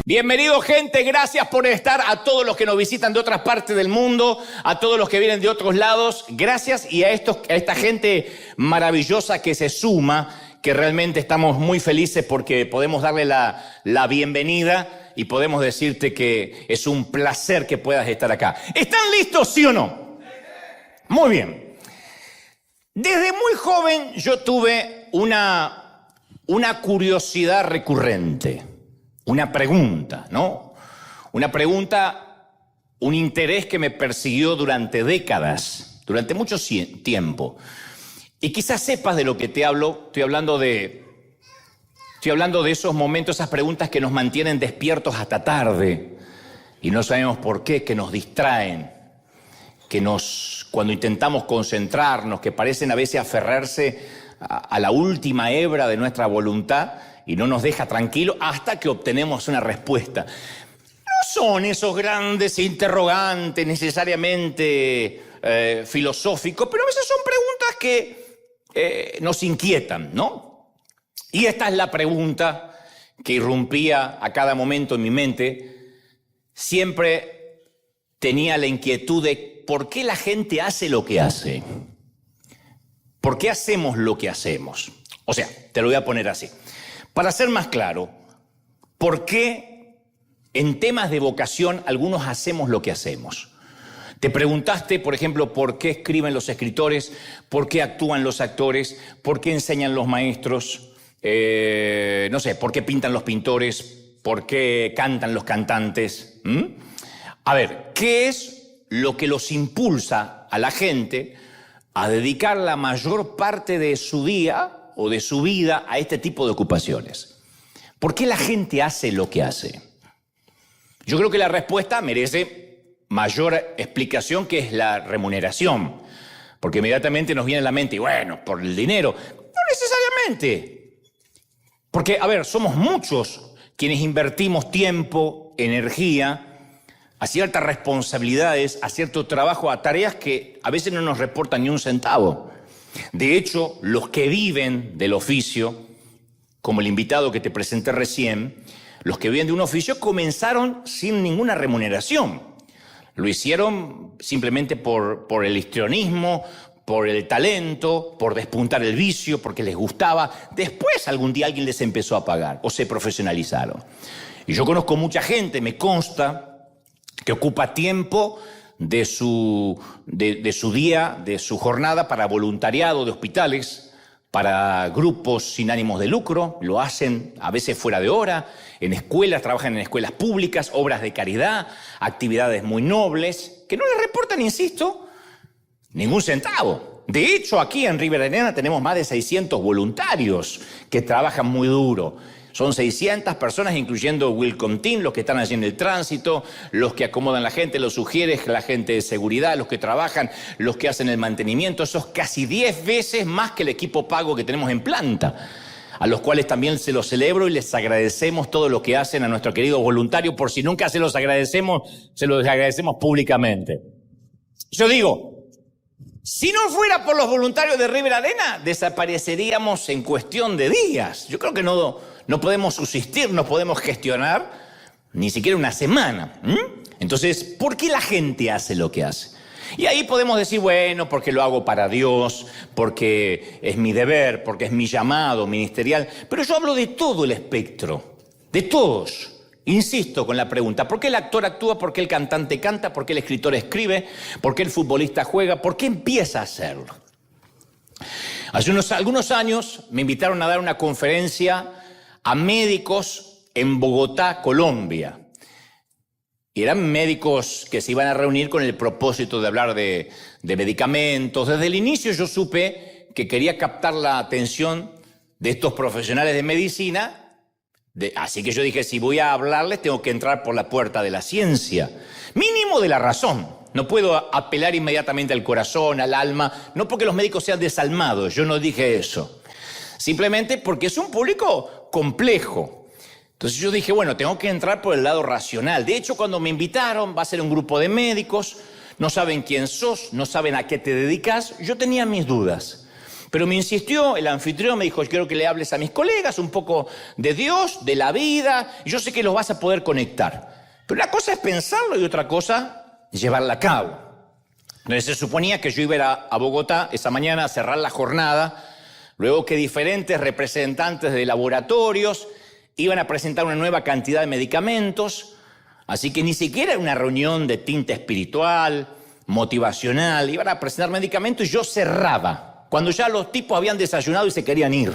Bienvenido, gente, gracias por estar. A todos los que nos visitan de otras partes del mundo, a todos los que vienen de otros lados, gracias. Y a esta gente maravillosa que se suma, que realmente estamos muy felices porque podemos darle la bienvenida y podemos decirte que es un placer que puedas estar acá. ¿Están listos, sí o no? Muy bien. Desde muy joven yo tuve una curiosidad recurrente. Una pregunta, ¿no? Una pregunta, un interés que me persiguió durante décadas, durante mucho tiempo. Y quizás sepas de lo que te hablo. Estoy hablando de esos momentos, esas preguntas que nos mantienen despiertos hasta tarde y no sabemos por qué, que nos distraen, cuando intentamos concentrarnos, que parecen a veces aferrarse a la última hebra de nuestra voluntad y no nos deja tranquilo hasta que obtenemos una respuesta. No son esos grandes interrogantes necesariamente filosóficos, pero a veces son preguntas que nos inquietan, ¿no? Y esta es la pregunta que irrumpía a cada momento en mi mente. Siempre tenía la inquietud de por qué la gente hace lo que hace. ¿Por qué hacemos lo que hacemos? O sea, te lo voy a poner así. Para ser más claro, ¿por qué en temas de vocación algunos hacemos lo que hacemos? Te preguntaste, por ejemplo, ¿por qué escriben los escritores? ¿Por qué actúan los actores? ¿Por qué enseñan los maestros? No sé, ¿por qué pintan los pintores? ¿Por qué cantan los cantantes? A ver, ¿qué es lo que los impulsa a la gente a dedicar la mayor parte de su día o de su vida a este tipo de ocupaciones? ¿Por qué la gente hace lo que hace? Yo creo que la respuesta merece mayor explicación, que es la remuneración. Porque inmediatamente nos viene a la mente, y bueno, por el dinero. No necesariamente. Porque, a ver, somos muchos quienes invertimos tiempo, energía, a ciertas responsabilidades, a cierto trabajo, a tareas que a veces no nos reportan ni un centavo. De hecho, los que viven del oficio, como el invitado que te presenté recién, los que viven de un oficio comenzaron sin ninguna remuneración. Lo hicieron simplemente por el histrionismo, por el talento, por despuntar el vicio, porque les gustaba. Después algún día alguien les empezó a pagar o se profesionalizaron. Y yo conozco mucha gente, me consta, que ocupa tiempo de su día, de su jornada para voluntariado de hospitales, para grupos sin ánimos de lucro. Lo hacen a veces fuera de hora, en escuelas, trabajan en escuelas públicas, obras de caridad, actividades muy nobles, que no les reportan, insisto, ningún centavo. De hecho, aquí en Riverarena tenemos más de 600 voluntarios que trabajan muy duro. Son 600 personas, incluyendo Welcome Team, los que están allí en el tránsito, los que acomodan la gente, los sugieres, la gente de seguridad, los que trabajan, los que hacen el mantenimiento. Eso es casi 10 veces más que el equipo pago que tenemos en planta, a los cuales también se los celebro y les agradecemos todo lo que hacen a nuestro querido voluntario. Por si nunca se los agradecemos públicamente. Yo digo, si no fuera por los voluntarios de Riverarena, desapareceríamos en cuestión de días. Yo creo que no podemos subsistir, no podemos gestionar ni siquiera una semana. Entonces, ¿por qué la gente hace lo que hace? Y ahí podemos decir, bueno, porque lo hago para Dios, porque es mi deber, porque es mi llamado ministerial. Pero yo hablo de todo el espectro, de todos. Insisto con la pregunta, ¿por qué el actor actúa? ¿Por qué el cantante canta? ¿Por qué el escritor escribe? ¿Por qué el futbolista juega? ¿Por qué empieza a hacerlo? Hace algunos años me invitaron a dar una conferencia a médicos en Bogotá, Colombia. Y eran médicos que se iban a reunir con el propósito de hablar de medicamentos. Desde el inicio yo supe que quería captar la atención de estos profesionales de medicina. Así que yo dije, si voy a hablarles, tengo que entrar por la puerta de la ciencia. Mínimo de la razón. No puedo apelar inmediatamente al corazón, al alma. No porque los médicos sean desalmados, yo no dije eso. Simplemente porque es un público complejo. Entonces yo dije, bueno, tengo que entrar por el lado racional. De hecho, cuando me invitaron, va a ser un grupo de médicos, no saben quién sos, no saben a qué te dedicas. Yo tenía mis dudas. Pero me insistió, el anfitrión me dijo, yo quiero que le hables a mis colegas un poco de Dios, de la vida, y yo sé que los vas a poder conectar. Pero una cosa es pensarlo y otra cosa es llevarla a cabo. Entonces se suponía que yo iba a ir a Bogotá esa mañana a cerrar la jornada, luego que diferentes representantes de laboratorios iban a presentar una nueva cantidad de medicamentos, así que ni siquiera era una reunión de tinte espiritual, motivacional, iban a presentar medicamentos y yo cerraba, cuando ya los tipos habían desayunado y se querían ir.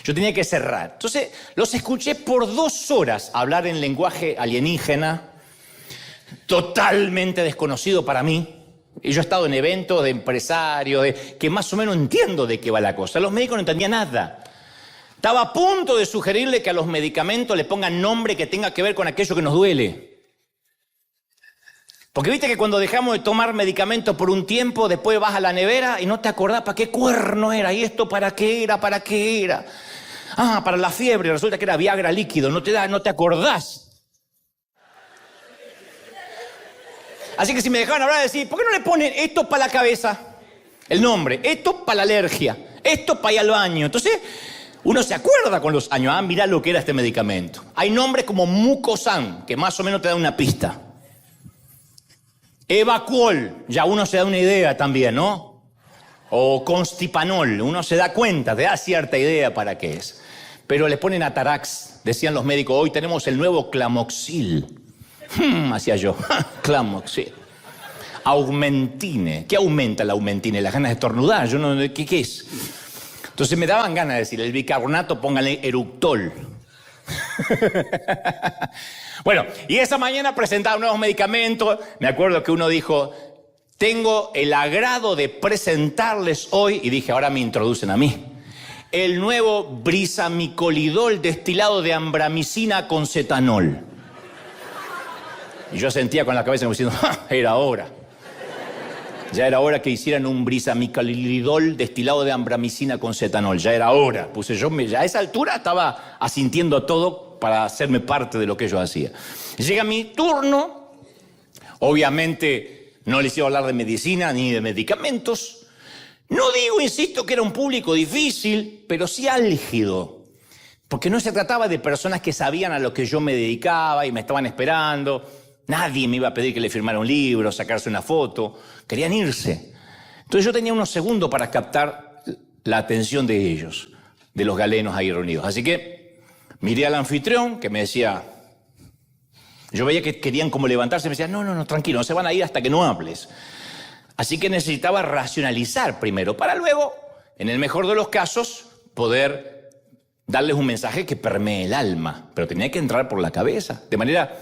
Yo tenía que cerrar. Entonces los escuché por 2 horas hablar en lenguaje alienígena, totalmente desconocido para mí. Y yo he estado en eventos de empresarios, que más o menos entiendo de qué va la cosa. Los médicos no entendían nada. Estaba a punto de sugerirle que a los medicamentos le pongan nombre que tenga que ver con aquello que nos duele. Porque viste que cuando dejamos de tomar medicamentos por un tiempo, después vas a la nevera y no te acordás para qué cuerno era, y esto para qué era. Ah, para la fiebre, resulta que era Viagra líquido, no te acordás. Así que si me dejaban hablar, decir, ¿por qué no le ponen esto para la cabeza? El nombre, esto para la alergia, esto para ir al baño. Entonces, uno se acuerda con los años, mirá lo que era este medicamento. Hay nombres como Mucosan, que más o menos te da una pista. Evacuol, ya uno se da una idea también, ¿no? O Constipanol, uno se da cuenta, te da cierta idea para qué es. Pero le ponen Atarax, decían los médicos, hoy tenemos el nuevo Clamoxil. Hacía yo, Clamoxil. Augmentine. ¿Qué aumenta la Augmentine? Las ganas de estornudar. Yo no, ¿qué es? Entonces me daban ganas de decir, el bicarbonato, póngale Eructol. Bueno, y esa mañana presentaron nuevos medicamentos. Me acuerdo que uno dijo, tengo el agrado de presentarles hoy, y dije, ahora me introducen a mí, el nuevo brisamicolidol destilado de ambramicina con cetanol. Y yo sentía con la cabeza como diciendo, era hora. Ya era hora que hicieran un brisamicolidol destilado de ambramicina con cetanol. Ya era hora. Puse yo, ya a esa altura estaba asintiendo todo para hacerme parte de lo que yo hacía. Llega mi turno. Obviamente no les iba a hablar de medicina ni de medicamentos. No digo, insisto, que era un público difícil, pero sí álgido. Porque no se trataba de personas que sabían a lo que yo me dedicaba y me estaban esperando. Nadie me iba a pedir que le firmara un libro, sacarse una foto. Querían irse. Entonces yo tenía unos segundos para captar la atención de ellos, de los galenos ahí reunidos. Así que miré al anfitrión que me decía... Yo veía que querían como levantarse y me decían, no, tranquilo, no se van a ir hasta que no hables. Así que necesitaba racionalizar primero, para luego, en el mejor de los casos, poder darles un mensaje que permee el alma. Pero tenía que entrar por la cabeza, de manera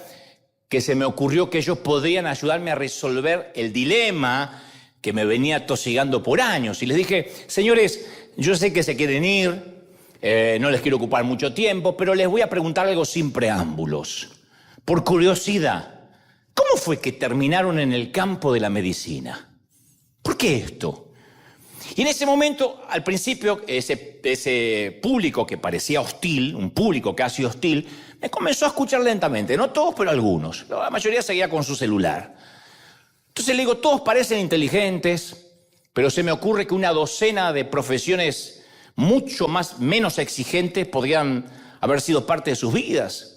que se me ocurrió que ellos podrían ayudarme a resolver el dilema que me venía atosigando por años. Y les dije, señores, yo sé que se quieren ir, no les quiero ocupar mucho tiempo, pero les voy a preguntar algo sin preámbulos. Por curiosidad, ¿cómo fue que terminaron en el campo de la medicina? ¿Por qué esto? Y en ese momento, al principio, ese público que parecía hostil, un público casi hostil, me comenzó a escuchar lentamente. No todos, pero algunos. La mayoría seguía con su celular. Entonces le digo, todos parecen inteligentes, pero se me ocurre que una docena de profesiones menos exigentes podrían haber sido parte de sus vidas.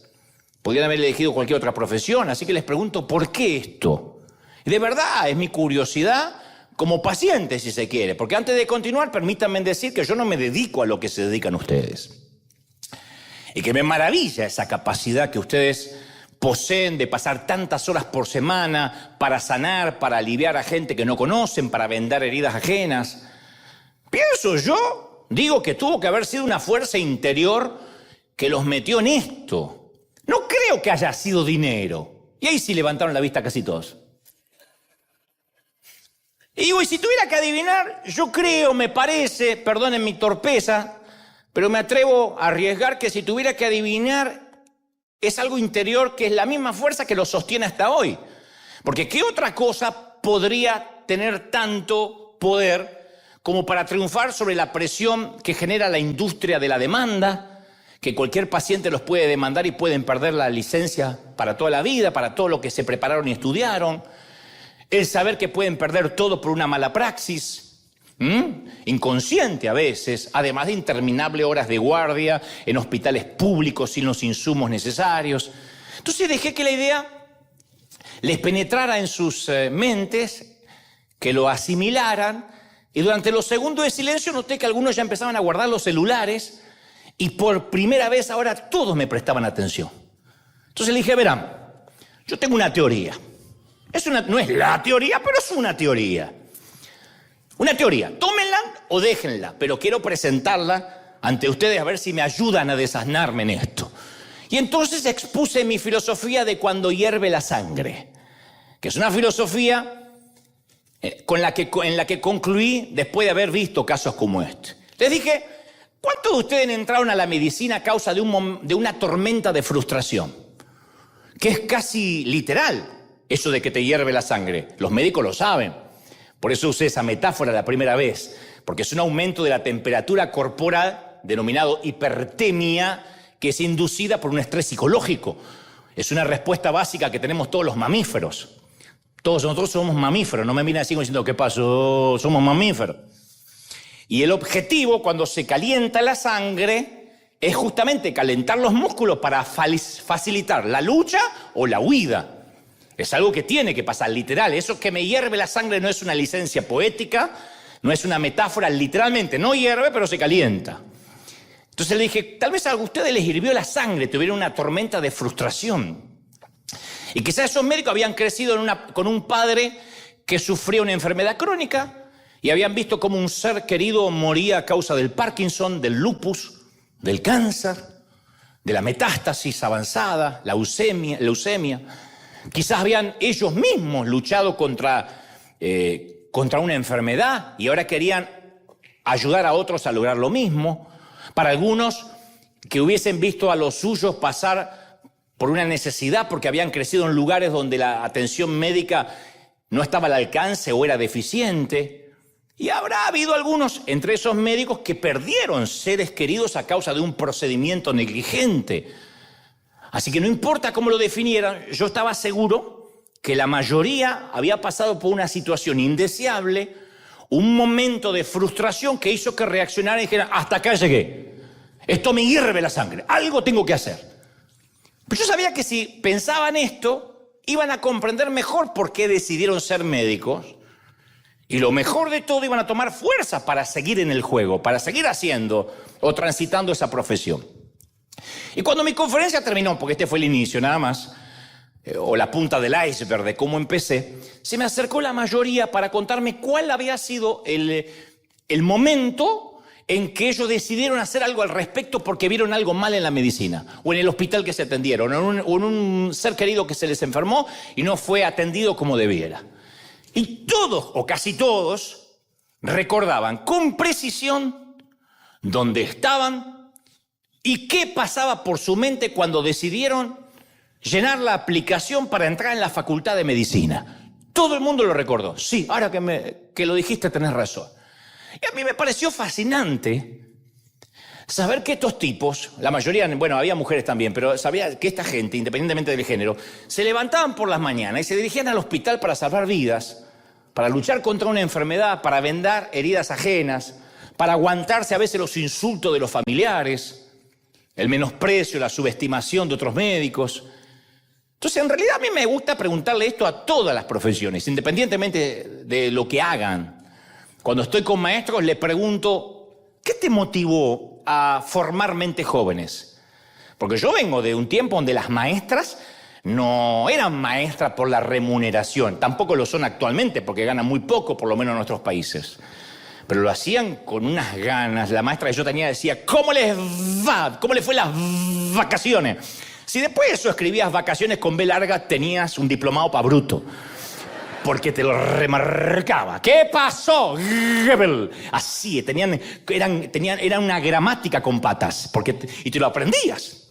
Podrían haber elegido cualquier otra profesión. Así que les pregunto, ¿por qué esto? Y de verdad, es mi curiosidad como paciente, si se quiere. Porque antes de continuar, permítanme decir que yo no me dedico a lo que se dedican ustedes. Y que me maravilla esa capacidad que ustedes poseen de pasar tantas horas por semana para sanar, para aliviar a gente que no conocen, para vendar heridas ajenas. Pienso yo, digo que tuvo que haber sido una fuerza interior que los metió en esto. No creo que haya sido dinero. Y ahí sí levantaron la vista casi todos. Y digo, y si tuviera que adivinar, yo creo, me parece, perdonen mi torpeza, pero me atrevo a arriesgar que si tuviera que adivinar, es algo interior que es la misma fuerza que lo sostiene hasta hoy. Porque ¿qué otra cosa podría tener tanto poder como para triunfar sobre la presión que genera la industria de la demanda? Que cualquier paciente los puede demandar y pueden perder la licencia para toda la vida, para todo lo que se prepararon y estudiaron. El saber que pueden perder todo por una mala praxis. inconsciente a veces, además de interminables horas de guardia en hospitales públicos sin los insumos necesarios. Entonces dejé que la idea les penetrara en sus mentes, que lo asimilaran, y durante los segundos de silencio noté que algunos ya empezaban a guardar los celulares y por primera vez ahora todos me prestaban atención. Entonces le dije, verán, yo tengo una teoría. No es la teoría, pero es una teoría. Una teoría, tómenla o déjenla, pero quiero presentarla ante ustedes a ver si me ayudan a desasnarme en esto. Y entonces expuse mi filosofía de cuando hierve la sangre, que es una filosofía en la que concluí después de haber visto casos como este. Les dije, ¿cuántos de ustedes entraron a la medicina a causa de una tormenta de frustración? Que es casi literal eso de que te hierve la sangre. Los médicos lo saben. Por eso usé esa metáfora la primera vez, porque es un aumento de la temperatura corporal denominado hipertemia, que es inducida por un estrés psicológico. Es una respuesta básica que tenemos todos los mamíferos. Todos nosotros somos mamíferos, no me vienen así diciendo ¿qué pasó? Somos mamíferos. Y el objetivo cuando se calienta la sangre es justamente calentar los músculos para facilitar la lucha o la huida. Es algo que tiene que pasar, literal. Eso que me hierve la sangre no es una licencia poética, no es una metáfora, literalmente. No hierve, pero se calienta. Entonces le dije, tal vez a ustedes les hirvió la sangre, tuvieron una tormenta de frustración. Y quizás esos médicos habían crecido con un padre que sufría una enfermedad crónica y habían visto cómo un ser querido moría a causa del Parkinson, del lupus, del cáncer, de la metástasis avanzada, la leucemia. Quizás habían ellos mismos luchado contra una enfermedad y ahora querían ayudar a otros a lograr lo mismo. Para algunos que hubiesen visto a los suyos pasar por una necesidad porque habían crecido en lugares donde la atención médica no estaba al alcance o era deficiente. Y habrá habido algunos entre esos médicos que perdieron seres queridos a causa de un procedimiento negligente. Así que no importa cómo lo definieran, yo estaba seguro que la mayoría había pasado por una situación indeseable, un momento de frustración que hizo que reaccionaran y dijeran, hasta acá llegué, esto me hierve la sangre, algo tengo que hacer. Pero yo sabía que si pensaban esto, iban a comprender mejor por qué decidieron ser médicos y lo mejor de todo, iban a tomar fuerza para seguir en el juego, para seguir haciendo o transitando esa profesión. Y cuando mi conferencia terminó, porque este fue el inicio nada más, o la punta del iceberg de cómo empecé, se me acercó la mayoría para contarme cuál había sido el momento en que ellos decidieron hacer algo al respecto porque vieron algo mal en la medicina, o en el hospital que se atendieron, o en un ser querido que se les enfermó y no fue atendido como debiera. Y todos, o casi todos, recordaban con precisión dónde estaban y qué pasaba por su mente cuando decidieron llenar la aplicación para entrar en la facultad de medicina. Todo el mundo lo recordó. Sí, ahora que lo dijiste tenés razón. Y a mí me pareció fascinante saber que estos tipos, la mayoría, bueno, había mujeres también, pero sabía que esta gente, independientemente del género, se levantaban por las mañanas y se dirigían al hospital para salvar vidas, para luchar contra una enfermedad, para vendar heridas ajenas, para aguantarse a veces los insultos de los familiares, el menosprecio, la subestimación de otros médicos. Entonces, en realidad a mí me gusta preguntarle esto a todas las profesiones, independientemente de lo que hagan. Cuando estoy con maestros, les pregunto, ¿qué te motivó a formar mentes jóvenes? Porque yo vengo de un tiempo donde las maestras no eran maestras por la remuneración, tampoco lo son actualmente porque ganan muy poco, por lo menos en nuestros países. Pero lo hacían con unas ganas. La maestra que yo tenía decía, ¿cómo les va? ¿Cómo les fue las vacaciones? Si después de eso escribías vacaciones con B larga, tenías un diplomado para bruto. Porque te lo remarcaba. ¿Qué pasó? Así, era una gramática con patas. Y te lo aprendías.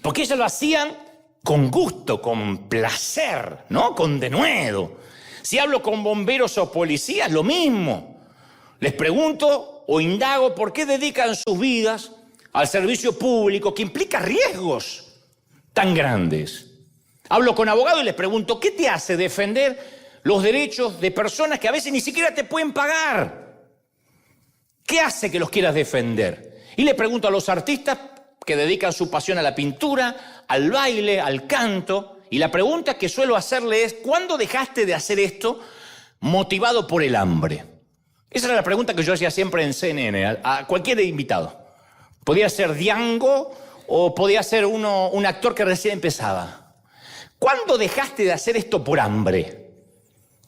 Porque ellos lo hacían con gusto, con placer, ¿no? Con denuedo. Si hablo con bomberos o policías, lo mismo. Les pregunto o indago por qué dedican sus vidas al servicio público que implica riesgos tan grandes. Hablo con abogados y les pregunto, ¿qué te hace defender los derechos de personas que a veces ni siquiera te pueden pagar. ¿Qué hace que los quieras defender? Y le pregunto a los artistas que dedican su pasión a la pintura, al baile, al canto, y la pregunta que suelo hacerle es, ¿cuándo dejaste de hacer esto motivado por el hambre? Esa era la pregunta que yo hacía siempre en CNN, a cualquier invitado. Podía ser Django o podía ser un actor que recién empezaba. ¿Cuándo dejaste de hacer esto por hambre?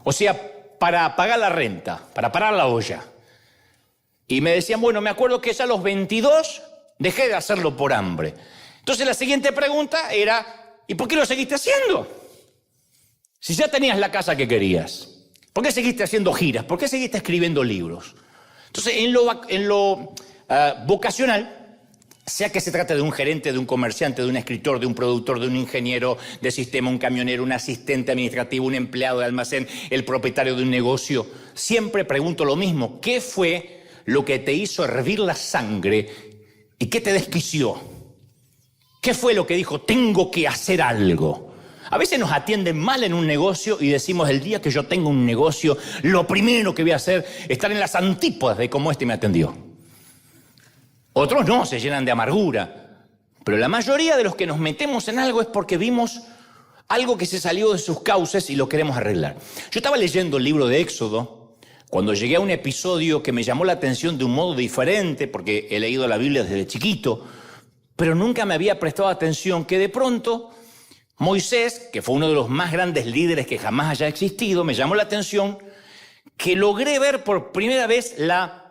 O sea, para pagar la renta, para parar la olla. Y me decían, bueno, me acuerdo que ya a los 22 dejé de hacerlo por hambre. Entonces la siguiente pregunta era, ¿y por qué lo seguiste haciendo? Si ya tenías la casa que querías. ¿Por qué seguiste haciendo giras? ¿Por qué seguiste escribiendo libros? Entonces, en lo vocacional, sea que se trate de un gerente, de un comerciante, de un escritor, de un productor, de un ingeniero de sistema, un camionero, un asistente administrativo, un empleado de almacén, el propietario de un negocio, siempre pregunto lo mismo. ¿Qué fue lo que te hizo hervir la sangre y qué te desquició? ¿Qué fue lo que dijo, tengo que hacer algo? A veces nos atienden mal en un negocio y decimos, el día que yo tenga un negocio, lo primero que voy a hacer es estar en las antípodas de cómo este me atendió. Otros no, se llenan de amargura. Pero la mayoría de los que nos metemos en algo es porque vimos algo que se salió de sus cauces y lo queremos arreglar. Yo estaba leyendo el libro de Éxodo cuando llegué a un episodio que me llamó la atención de un modo diferente, porque he leído la Biblia desde chiquito, pero nunca me había prestado atención que de pronto Moisés, que fue uno de los más grandes líderes que jamás haya existido, me llamó la atención que logré ver por primera vez la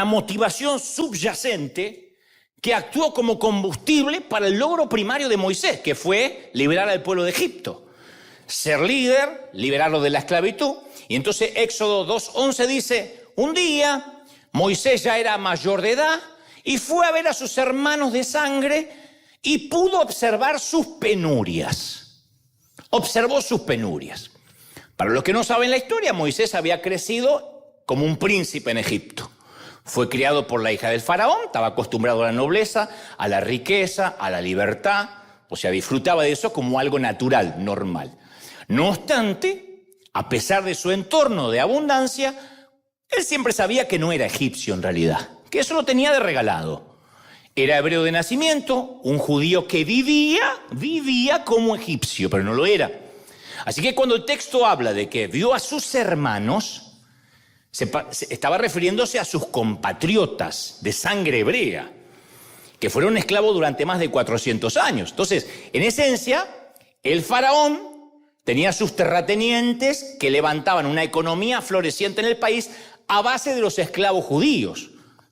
motivación subyacente que actuó como combustible para el logro primario de Moisés, que fue liberar al pueblo de Egipto. Ser líder, liberarlo de la esclavitud. Y entonces Éxodo 2:11 dice, un día Moisés ya era mayor de edad y fue a ver a sus hermanos de sangre y pudo observar sus penurias. Observó sus penurias. Para los que no saben la historia, Moisés había crecido como un príncipe en Egipto. Fue criado por la hija del faraón, estaba acostumbrado a la nobleza, a la riqueza, a la libertad. O sea, disfrutaba de eso como algo natural, normal. No obstante, a pesar de su entorno de abundancia, él siempre sabía que no era egipcio en realidad, que eso lo tenía de regalado. Era hebreo de nacimiento, un judío que vivía como egipcio, pero no lo era. Así que cuando el texto habla de que vio a sus hermanos, estaba refiriéndose a sus compatriotas de sangre hebrea, que fueron esclavos durante más de 400 años. Entonces, en esencia, el faraón tenía sus terratenientes que levantaban una economía floreciente en el país a base de los esclavos judíos,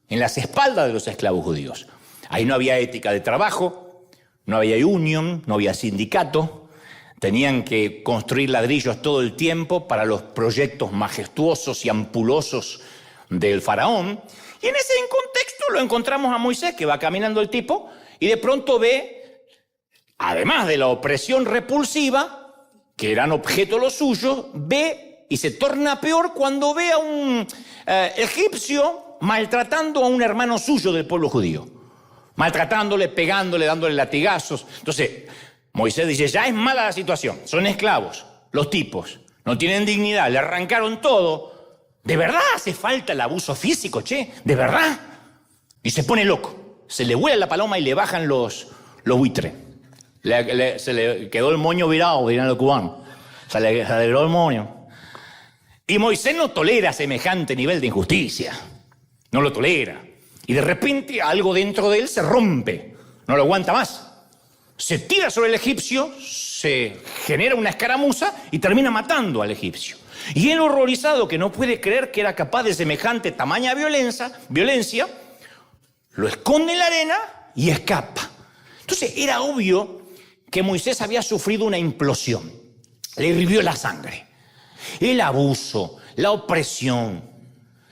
en las espaldas de los esclavos judíos. Ahí no había ética de trabajo, no había unión, no había sindicato. Tenían que construir ladrillos todo el tiempo para los proyectos majestuosos y ampulosos del faraón. Y en ese contexto lo encontramos a Moisés, que va caminando el tipo, y de pronto ve, además de la opresión repulsiva, que eran objeto lo suyo, ve y se torna peor cuando ve a un egipcio maltratando a un hermano suyo del pueblo judío. Maltratándole, pegándole, dándole latigazos. Entonces, Moisés dice, ya es mala la situación, son esclavos, los tipos, no tienen dignidad, le arrancaron todo. ¿De verdad hace falta el abuso físico, che? ¿De verdad? Y se pone loco, se le vuela la paloma y le bajan los buitres. Se le quedó el moño virado, dirán los cubanos. Se le quedó el moño. Y Moisés no tolera semejante nivel de injusticia, no lo tolera. Y de repente algo dentro de él se rompe, no lo aguanta más. Se tira sobre el egipcio, se genera una escaramuza y termina matando al egipcio. Y él, horrorizado, que no puede creer que era capaz de semejante tamaña violencia, lo esconde en la arena y escapa. Entonces era obvio que Moisés había sufrido una implosión. Le hirvió la sangre. El abuso, la opresión,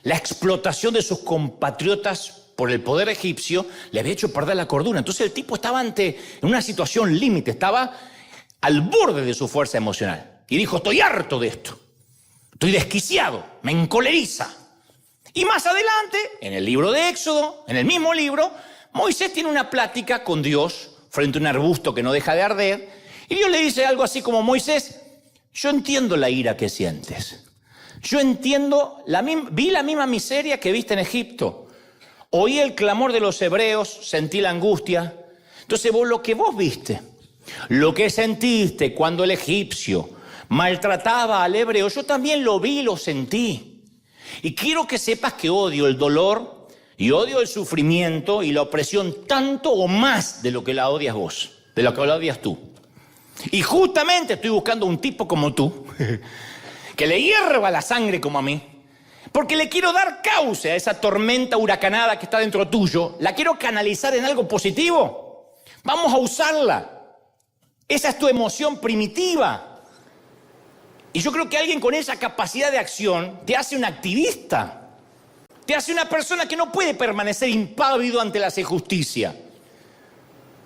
la explotación de sus compatriotas por el poder egipcio le había hecho perder la cordura. Entonces el tipo estaba en una situación límite, estaba al borde de su fuerza emocional. Y dijo, estoy harto de esto, estoy desquiciado, me encoleriza. Y más adelante, en el libro de Éxodo, en el mismo libro, Moisés tiene una plática con Dios frente a un arbusto que no deja de arder. Y Dios le dice algo así como, Moisés, Yo entiendo la ira que sientes. Yo entiendo, vi la misma miseria que viste en Egipto. Oí el clamor de los hebreos, sentí la angustia. Entonces lo que vos viste, lo que sentiste cuando el egipcio maltrataba al hebreo, yo también lo vi y lo sentí. Y quiero que sepas que odio el dolor y odio el sufrimiento y la opresión tanto o más de lo que la odias vos, de lo que la odias tú. Y justamente estoy buscando un tipo como tú, que le hierva la sangre como a mí, porque le quiero dar cauce a esa tormenta huracanada que está dentro tuyo. La quiero canalizar en algo positivo. Vamos a usarla. Esa es tu emoción primitiva. Y yo creo que alguien con esa capacidad de acción te hace un activista. Te hace una persona que no puede permanecer impávido ante la injusticia.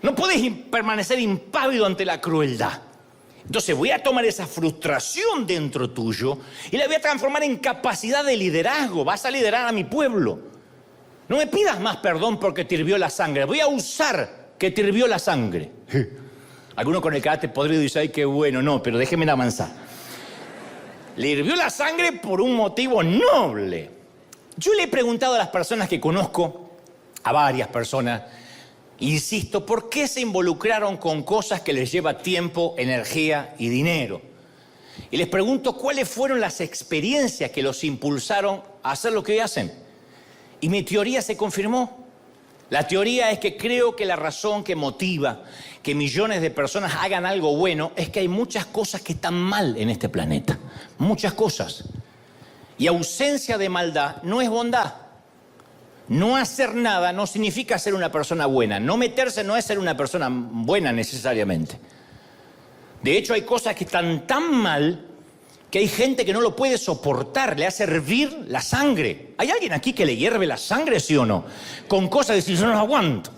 No puedes permanecer impávido ante la crueldad. Entonces voy a tomar esa frustración dentro tuyo y la voy a transformar en capacidad de liderazgo. Vas a liderar a mi pueblo. No me pidas más perdón porque te hirvió la sangre. Voy a usar que te hirvió la sangre. Alguno con el carácter podrido dice, ay, qué bueno. No, pero déjeme avanzar. Le hirvió la sangre por un motivo noble. Yo le he preguntado a las personas que conozco, a varias personas, insisto, ¿por qué se involucraron con cosas que les lleva tiempo, energía y dinero? Y les pregunto cuáles fueron las experiencias que los impulsaron a hacer lo que hoy hacen. Y mi teoría se confirmó. La teoría es que creo que la razón que motiva que millones de personas hagan algo bueno es que hay muchas cosas que están mal en este planeta. Muchas cosas. Y ausencia de maldad no es bondad. No hacer nada no significa ser una persona buena. No meterse no es ser una persona buena necesariamente. De hecho, hay cosas que están tan mal que hay gente que no lo puede soportar, le hace hervir la sangre. ¿Hay alguien aquí que le hierve la sangre, sí o no? Con cosas de si yo no las aguanto.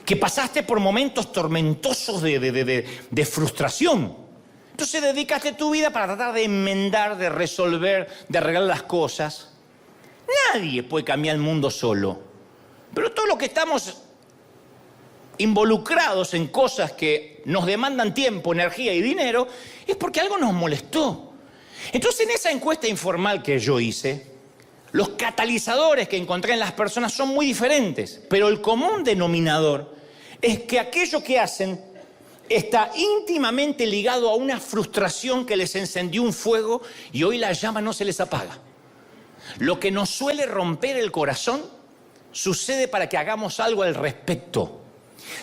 Que pasaste por momentos tormentosos de frustración. Entonces dedicaste tu vida para tratar de enmendar, de resolver, de arreglar las cosas. Nadie puede cambiar el mundo solo. Pero todos los que estamos involucrados en cosas que nos demandan tiempo, energía y dinero, es porque algo nos molestó. Entonces, en esa encuesta informal que yo hice, los catalizadores que encontré en las personas son muy diferentes, pero el común denominador es que aquello que hacen está íntimamente ligado a una frustración que les encendió un fuego y hoy la llama no se les apaga. Lo que nos suele romper el corazón sucede para que hagamos algo al respecto.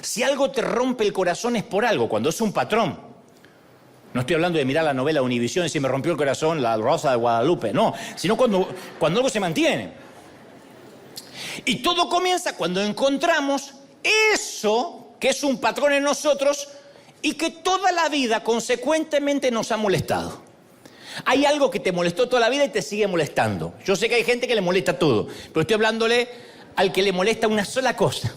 Si algo te rompe el corazón es por algo, cuando es un patrón. No estoy hablando de mirar la novela Univisión y si me rompió el corazón la Rosa de Guadalupe, no, sino cuando algo se mantiene. Y todo comienza cuando encontramos eso que es un patrón en nosotros y que toda la vida consecuentemente nos ha molestado. Hay algo que te molestó toda la vida y te sigue molestando. Yo sé que hay gente que le molesta todo, pero estoy hablándole al que le molesta una sola cosa.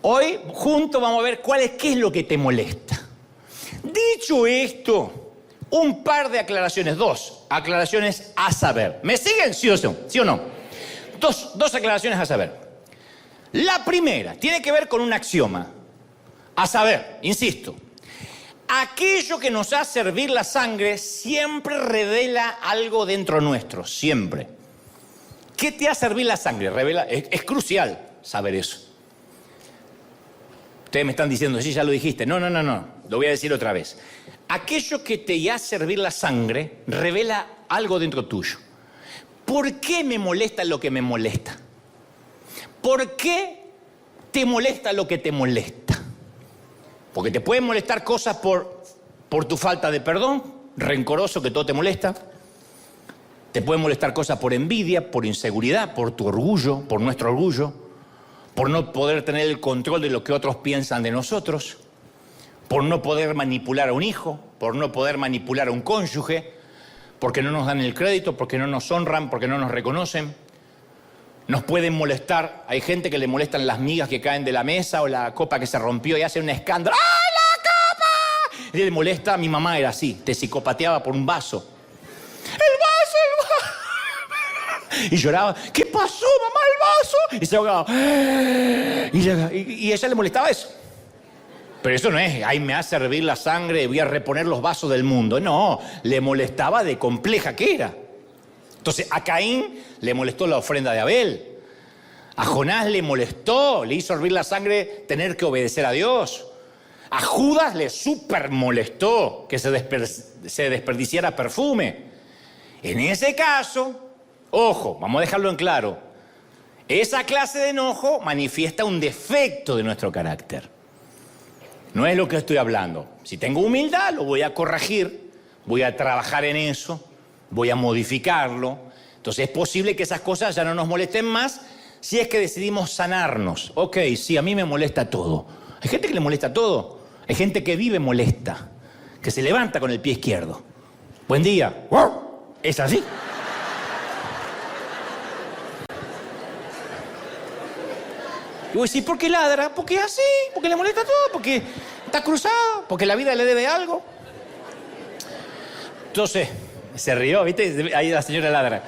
Hoy, juntos, vamos a ver qué es lo que te molesta. Dicho esto, un par de aclaraciones, 2 aclaraciones a saber. ¿Me siguen, sí o no? ¿Sí o no? Dos aclaraciones a saber. La primera tiene que ver con un axioma. A saber, insisto, aquello que nos hace hervir la sangre siempre revela algo dentro nuestro, siempre. ¿Qué te hace hervir la sangre? Es crucial saber eso. Ustedes me están diciendo, sí, ya lo dijiste. No, lo voy a decir otra vez. Aquello que te hace hervir la sangre revela algo dentro tuyo. ¿Por qué me molesta lo que me molesta? ¿Por qué te molesta lo que te molesta? Porque te pueden molestar cosas por tu falta de perdón, rencoroso que todo te molesta. Te pueden molestar cosas por envidia, por inseguridad, por tu orgullo, por nuestro orgullo, por no poder tener el control de lo que otros piensan de nosotros, por no poder manipular a un hijo, por no poder manipular a un cónyuge, porque no nos dan el crédito, porque no nos honran, porque no nos reconocen. Nos pueden molestar, hay gente que le molestan las migas que caen de la mesa o la copa que se rompió y hace un escándalo. ¡Ay, la copa! Y le molesta, mi mamá era así, te psicopateaba por un vaso. ¡El vaso! Y lloraba, ¿qué pasó, mamá, el vaso? Y se ahogaba. Y a ella le molestaba eso. Pero eso no es, ay, me hace hervir la sangre y voy a reponer los vasos del mundo. No, le molestaba de compleja que era. Entonces, a Caín le molestó la ofrenda de Abel. A Jonás le molestó, le hizo hervir la sangre tener que obedecer a Dios. A Judas le súper molestó que se desperdiciara perfume. En ese caso, ojo, vamos a dejarlo en claro, esa clase de enojo manifiesta un defecto de nuestro carácter. No es lo que estoy hablando. Si tengo humildad, lo voy a corregir, voy a trabajar en eso, voy a modificarlo. Entonces es posible que esas cosas ya no nos molesten más si es que decidimos sanarnos. Ok, sí, a mí me molesta todo. Hay gente que le molesta todo. Hay gente que vive molesta, que se levanta con el pie izquierdo. Buen día. ¿Es así? Y vos decís, ¿por qué ladra? Porque es así, porque le molesta todo, porque está cruzado, porque la vida le debe algo. Entonces, se rió, ¿viste? Ahí la señora ladra.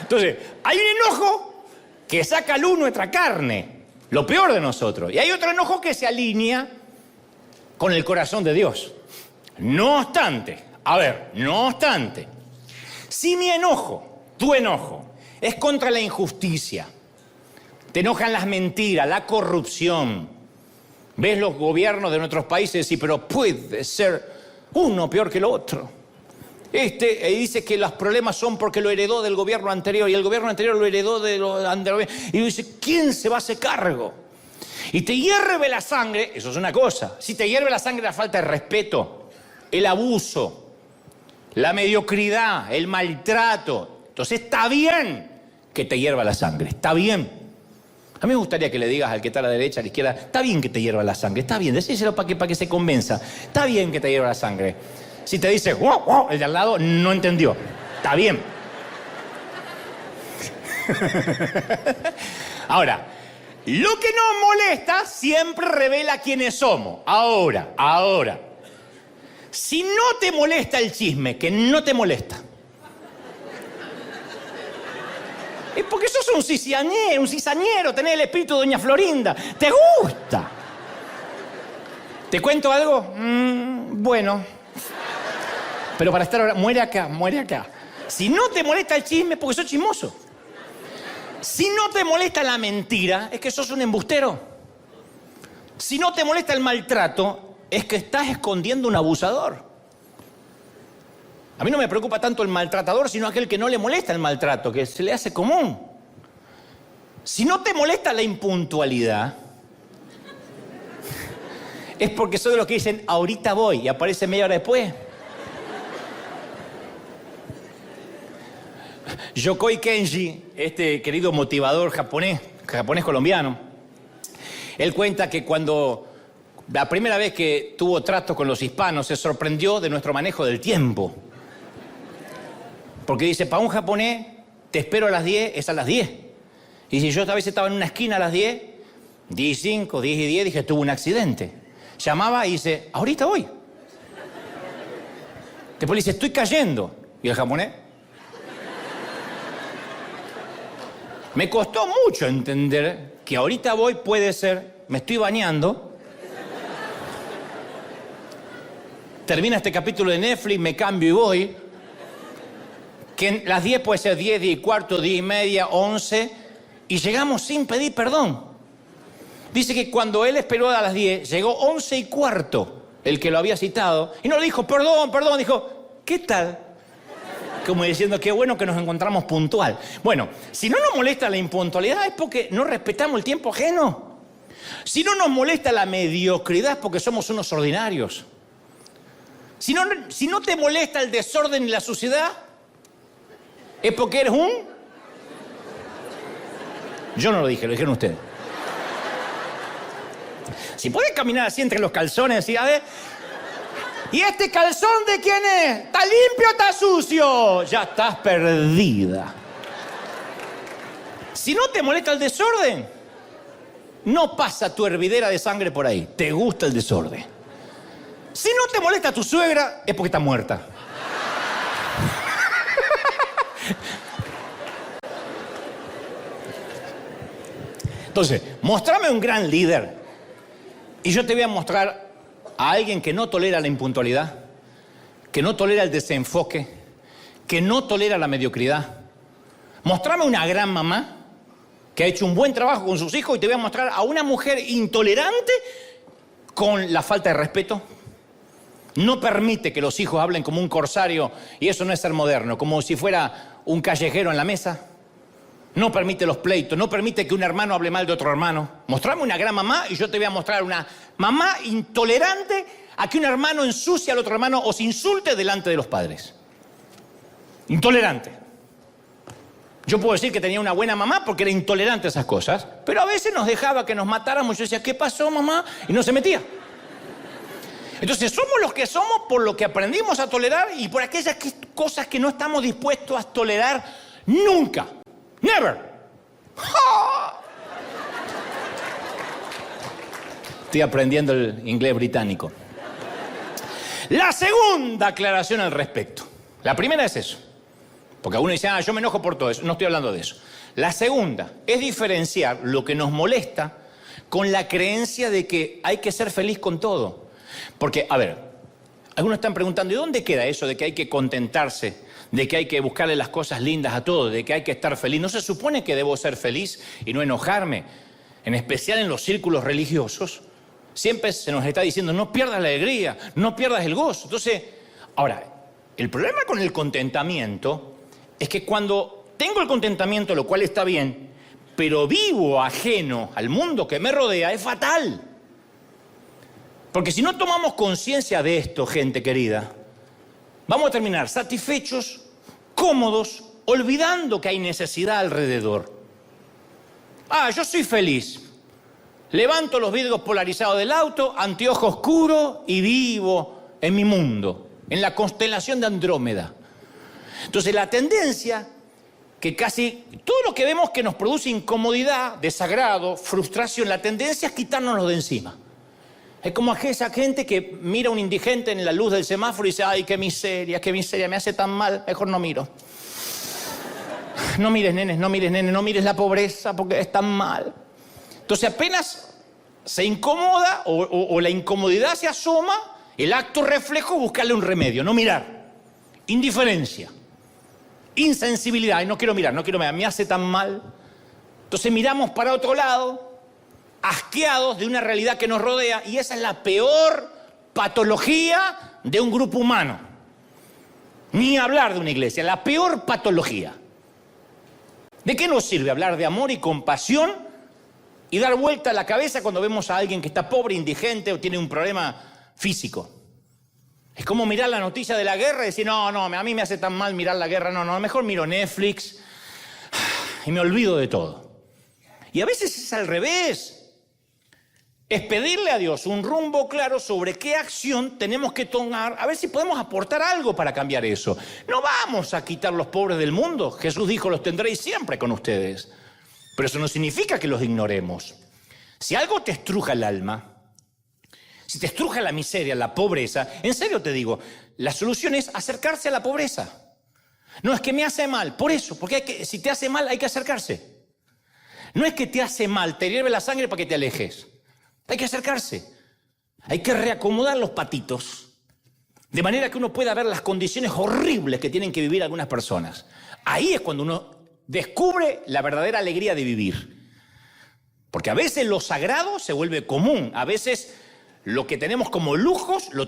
Entonces, hay un enojo que saca a luz nuestra carne, lo peor de nosotros. Y hay otro enojo que se alinea con el corazón de Dios. No obstante, si mi enojo, tu enojo, es contra la injusticia, te enojan las mentiras, la corrupción, ves los gobiernos de nuestros países y pero puede ser uno peor que el otro. Dice que los problemas son porque lo heredó del gobierno anterior y el gobierno anterior lo heredó de los anteriores. Y dice, ¿quién se va a hacer cargo? Y te hierve la sangre, eso es una cosa. Si te hierve la sangre, la falta de respeto, el abuso, la mediocridad, el maltrato. Entonces está bien que te hierva la sangre, está bien. A mí me gustaría que le digas al que está a la derecha, a la izquierda, está bien que te hierva la sangre, está bien, decíselo para que se convenza. Está bien que te hierva la sangre. Si te dice, wow, el de al lado no entendió. Está bien. Ahora, lo que nos molesta siempre revela quiénes somos. Ahora. Si no te molesta el chisme, que no te molesta, es porque sos un cizañero, tenés el espíritu de Doña Florinda. ¿Te gusta? ¿Te cuento algo? Bueno. Pero para estar ahora, muere acá. Si no te molesta el chisme, es porque sos chismoso. Si no te molesta la mentira, es que sos un embustero. Si no te molesta el maltrato, es que estás escondiendo un abusador. A mí no me preocupa tanto el maltratador, sino aquel que no le molesta el maltrato, que se le hace común. Si no te molesta la impuntualidad, es porque soy de los que dicen, ahorita voy, y aparece media hora después. Yokoi Kenji, este querido motivador japonés colombiano, él cuenta que cuando la primera vez que tuvo trato con los hispanos se sorprendió de nuestro manejo del tiempo. Porque dice, para un japonés, te espero a las 10, es a las 10. Y si yo esta vez estaba en una esquina a las 10, 10:05, 10:10, dije, tuve un accidente. Llamaba y dice, ahorita voy. Después le dice, estoy cayendo. Y el japonés... Me costó mucho entender que ahorita voy puede ser, me estoy bañando, termina este capítulo de Netflix, me cambio y voy, que en las 10 puede ser 10, 10:15, 10:30, 11, y llegamos sin pedir perdón. Dice que cuando él esperó a las 10, llegó 11:15, el que lo había citado, y no le dijo, perdón, dijo, ¿qué tal? Como diciendo, qué bueno que nos encontramos puntual. Bueno, si no nos molesta la impuntualidad es porque no respetamos el tiempo ajeno. Si no nos molesta la mediocridad es porque somos unos ordinarios. Si no te molesta el desorden y la suciedad, es porque eres un... Yo no lo dije, lo dijeron ustedes. Si puedes caminar así entre los calzones, así, a ver... ¿Y este calzón de quién es? ¿Está limpio o está sucio? Ya estás perdida. Si no te molesta el desorden, no pasa tu hervidera de sangre por ahí. Te gusta el desorden. Si no te molesta tu suegra, es porque está muerta. Entonces, mostrame un gran líder Y yo te voy a mostrar a alguien que no tolera la impuntualidad, que no tolera el desenfoque, que no tolera la mediocridad. Mostrame una gran mamá que ha hecho un buen trabajo con sus hijos y te voy a mostrar a una mujer intolerante con la falta de respeto. No permite que los hijos hablen como un corsario, y eso no es ser moderno, como si fuera un callejero en la mesa. No permite los pleitos, no permite que un hermano hable mal de otro hermano. Mostrame una gran mamá y yo te voy a mostrar una mamá intolerante a que un hermano ensucie al otro hermano o se insulte delante de los padres. Intolerante. Yo puedo decir que tenía una buena mamá porque era intolerante a esas cosas, pero a veces nos dejaba que nos matáramos. Yo decía, ¿qué pasó, mamá? Y no se metía. Entonces somos los que somos por lo que aprendimos a tolerar y por aquellas cosas que no estamos dispuestos a tolerar nunca. Never. Estoy aprendiendo el inglés británico. La segunda aclaración al respecto. La primera es eso. Porque uno dice, yo me enojo por todo eso. No estoy hablando de eso. La segunda es diferenciar lo que nos molesta con la creencia de que hay que ser feliz con todo. Porque, a ver, algunos están preguntando, ¿y dónde queda eso de que hay que contentarse? De que hay que buscarle las cosas lindas a todo, de que hay que estar feliz. ¿No se supone que debo ser feliz y no enojarme? En especial en los círculos religiosos. Siempre se nos está diciendo, no pierdas la alegría, no pierdas el gozo. Entonces, ahora, el problema con el contentamiento es que cuando tengo el contentamiento, lo cual está bien, pero vivo ajeno al mundo que me rodea, es fatal. Porque si no tomamos conciencia de esto, gente querida, vamos a terminar satisfechos, cómodos, olvidando que hay necesidad alrededor. Yo soy feliz. Levanto los vidrios polarizados del auto, anteojo oscuro y vivo en mi mundo, en la constelación de Andrómeda. Entonces la tendencia, que casi todo lo que vemos que nos produce incomodidad, desagrado, frustración, la tendencia es quitárnoslo de encima. Es como esa gente que mira a un indigente en la luz del semáforo y dice, ay, qué miseria, me hace tan mal, mejor no miro. No mires, nenes, no mires la pobreza porque es tan mal. Entonces apenas se incomoda o la incomodidad se asoma, el acto reflejo es buscarle un remedio, no mirar. Indiferencia, insensibilidad, no quiero mirar, me hace tan mal. Entonces miramos para otro lado, asqueados de una realidad que nos rodea, y esa es la peor patología de un grupo humano. Ni hablar de una iglesia, la peor patología. ¿De qué nos sirve hablar de amor y compasión y dar vuelta a la cabeza cuando vemos a alguien que está pobre, indigente o tiene un problema físico? Es como mirar la noticia de la guerra y decir, no, a mí me hace tan mal mirar la guerra, no, mejor miro Netflix y me olvido de todo. Y a veces es al revés. Es pedirle a Dios un rumbo claro sobre qué acción tenemos que tomar, a ver si podemos aportar algo para cambiar eso. No vamos a quitar los pobres del mundo. Jesús dijo, los tendréis siempre con ustedes. Pero eso no significa que los ignoremos. Si algo te estruja el alma, si te estruja la miseria, la pobreza, en serio te digo, la solución es acercarse a la pobreza. No es que me hace mal, por eso, porque si te hace mal hay que acercarse. No es que te hace mal, te hierve la sangre para que te alejes. Hay que acercarse, hay que reacomodar los patitos, de manera que uno pueda ver las condiciones horribles que tienen que vivir algunas personas. Ahí es cuando uno descubre la verdadera alegría de vivir. Porque a veces lo sagrado se vuelve común, a veces lo que tenemos como lujos lo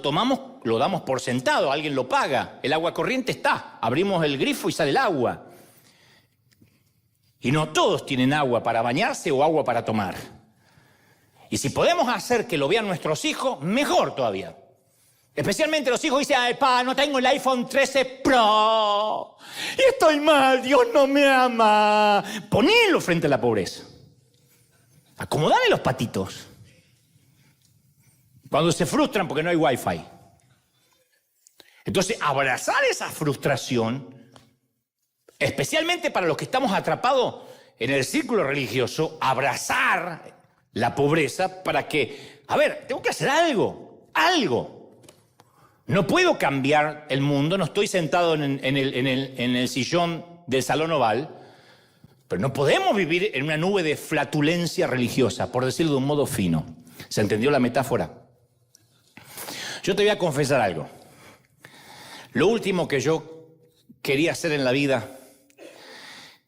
damos por sentado, alguien lo paga, el agua corriente está, abrimos el grifo y sale el agua. Y no todos tienen agua para bañarse o agua para tomar. Y si podemos hacer que lo vean nuestros hijos, mejor todavía. Especialmente los hijos dicen, ay, pa, no tengo el iPhone 13 Pro. Y estoy mal, Dios no me ama. Ponelo frente a la pobreza. Acomodale los patitos. Cuando se frustran porque no hay Wi-Fi. Entonces, abrazar esa frustración, especialmente para los que estamos atrapados en el círculo religioso, abrazar la pobreza para que, tengo que hacer algo. No puedo cambiar el mundo, no estoy sentado en el sillón del salón oval, pero no podemos vivir en una nube de flatulencia religiosa, por decirlo de un modo fino. ¿Se entendió la metáfora? Yo te voy a confesar algo. Lo último que yo quería hacer en la vida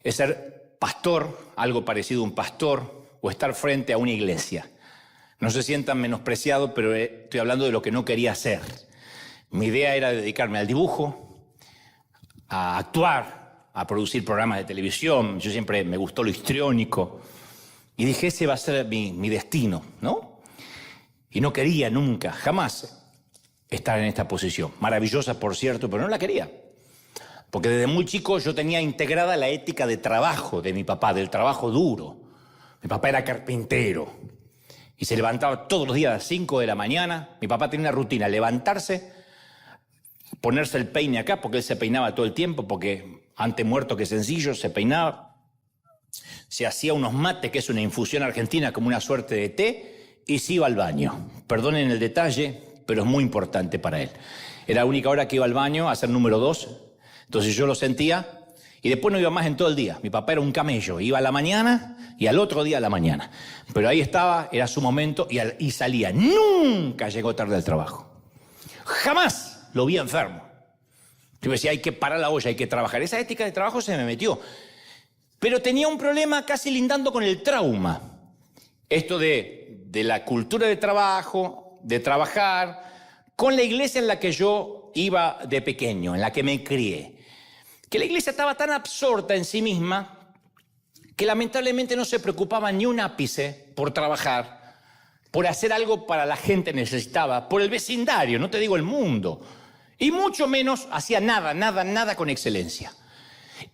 es ser pastor, algo parecido a un pastor, o estar frente a una iglesia. No se sientan menospreciados, pero estoy hablando de lo que no quería hacer. Mi idea era dedicarme al dibujo, a actuar, a producir programas de televisión. Yo siempre me gustó lo histriónico. Y dije, ese va a ser mi destino, ¿no? Y no quería nunca, jamás, estar en esta posición. Maravillosa, por cierto, pero no la quería. Porque desde muy chico yo tenía integrada la ética de trabajo de mi papá, del trabajo duro. Mi papá era carpintero y se levantaba todos los días a las 5 de la mañana. Mi papá tenía una rutina, levantarse, ponerse el peine acá, porque él se peinaba todo el tiempo, porque antes muerto que sencillo, se peinaba. Se hacía unos mates, que es una infusión argentina, como una suerte de té, y se iba al baño. Perdonen el detalle, pero es muy importante para él. Era la única hora que iba al baño a hacer número 2. Entonces yo lo sentía y después no iba más en todo el día. Mi papá era un camello, iba a la mañana y al otro día a la mañana. Pero ahí estaba, era su momento y salía. Nunca llegó tarde al trabajo. Jamás lo vi enfermo. Yo decía, hay que parar la olla, hay que trabajar. Esa ética de trabajo se me metió. Pero tenía un problema casi lindando con el trauma. Esto de la cultura de trabajo, de trabajar, con la iglesia en la que yo iba de pequeño, en la que me crié. Que la iglesia estaba tan absorta en sí misma que lamentablemente no se preocupaba ni un ápice por trabajar, por hacer algo para la gente necesitada, por el vecindario, no te digo el mundo. Y mucho menos hacía nada con excelencia.